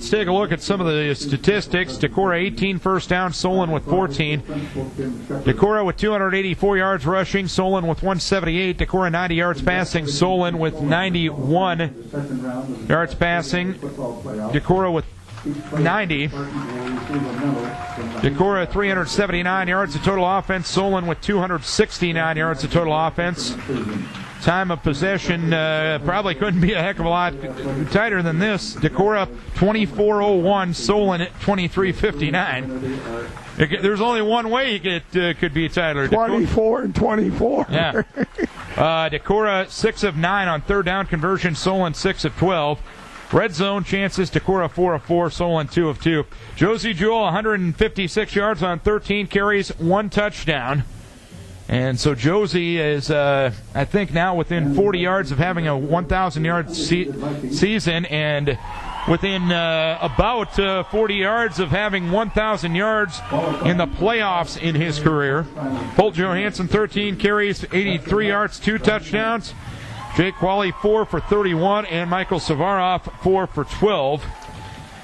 Speaker 1: take a look at some of the statistics. Decorah 18 first downs, Solon with 14. Decorah with 284 yards rushing, Solon with 178. Decorah 90 yards passing, Solon with 91 yards passing. Decorah with 90. Decorah 379 yards of total offense. Solon with 269 yards of total offense. Time of possession probably couldn't be a heck of a lot tighter than this. Decorah 24:01, Solon at 23:59. There's only one way it could be tighter.
Speaker 3: 24 and 24.
Speaker 1: Yeah. Decorah 6 of 9 on third down conversion. Solon 6 of 12. Red zone chances, Decorah 4 of 4, Solon 2 of 2. Josie Jewell 156 yards on 13 carries, 1 touchdown. And so Josie is, I think, now within 40 yards of having a 1,000-yard season, and within about 40 yards of having 1,000 yards in the playoffs in his career. Holt Johansson 13 carries, 83 yards, 2 touchdowns. Jake Qualley 4 for 31, and Michael Savaroff 4 for 12.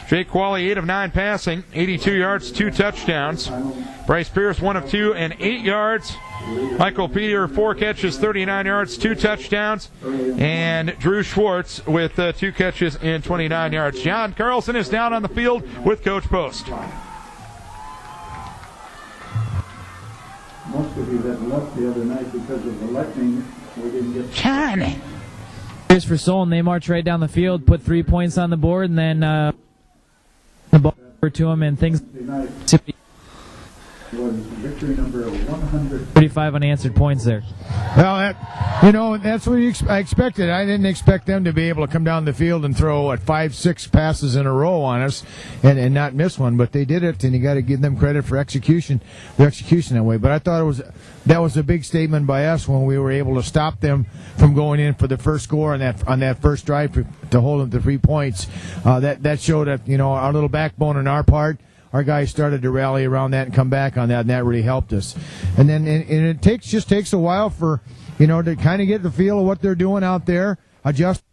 Speaker 1: Jake Qualley 8 of 9 passing, 82 yards, 2 touchdowns. Bryce Pierce 1 of 2 and 8 yards. Michael Peter 4 catches, 39 yards, 2 touchdowns. And Drew Schwartz with 2 catches and 29 yards. John Carlson is down on the field with Coach Post.
Speaker 6: Most of you that left the other night because of the lightning, we didn't get...
Speaker 2: John! Here's for Solon. They march right down the field, put 3 points on the board, and then the ball over to them, and things...
Speaker 6: was victory number 100.
Speaker 2: 35 unanswered points there.
Speaker 7: Well, that's what I expected. I didn't expect them to be able to come down the field and throw 5-6 passes in a row on us and not miss one, but they did it, and you got to give them credit for execution that way. But I thought that was a big statement by us when we were able to stop them from going in for the first score on that first drive to hold them to 3 points. That showed that our little backbone on our part. Our guys started to rally around that and come back on that, and that really helped us. And then it just takes a while for to kind of get the feel of what they're doing out there, adjust.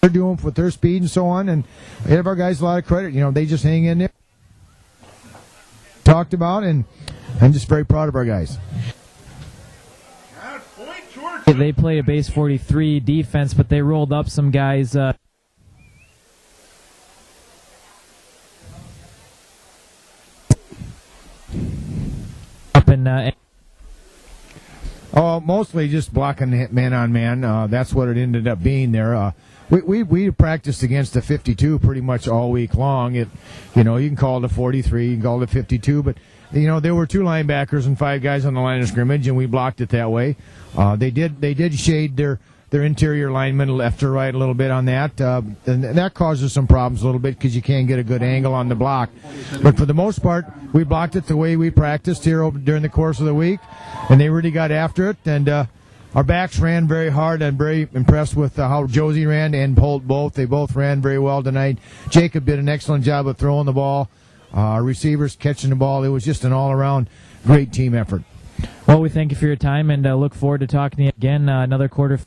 Speaker 7: they're doing with their speed and so on, and I give our guys a lot of credit. You know, they just hang in there. Talked about, and I'm just very proud of our guys.
Speaker 2: They play a base 43 defense, but they rolled up some guys. Up in.
Speaker 7: Oh, mostly just blocking man on man. That's what it ended up being there. We practiced against the 52 pretty much all week long. You can call it a 43, you can call it a 52, but there were 2 linebackers and 5 guys on the line of scrimmage, and we blocked it that way. They did shade their interior linemen left or right a little bit on that, and that causes some problems a little bit because you can't get a good angle on the block. But for the most part, we blocked it the way we practiced here during the course of the week, and they really got after it. And our backs ran very hard. I'm very impressed with how Josie ran and Holt both. They both ran very well tonight. Jacob did an excellent job of throwing the ball. Our receivers catching the ball. It was just an all-around great team effort.
Speaker 2: Well, we thank you for your time and look forward to talking to you again another quarter.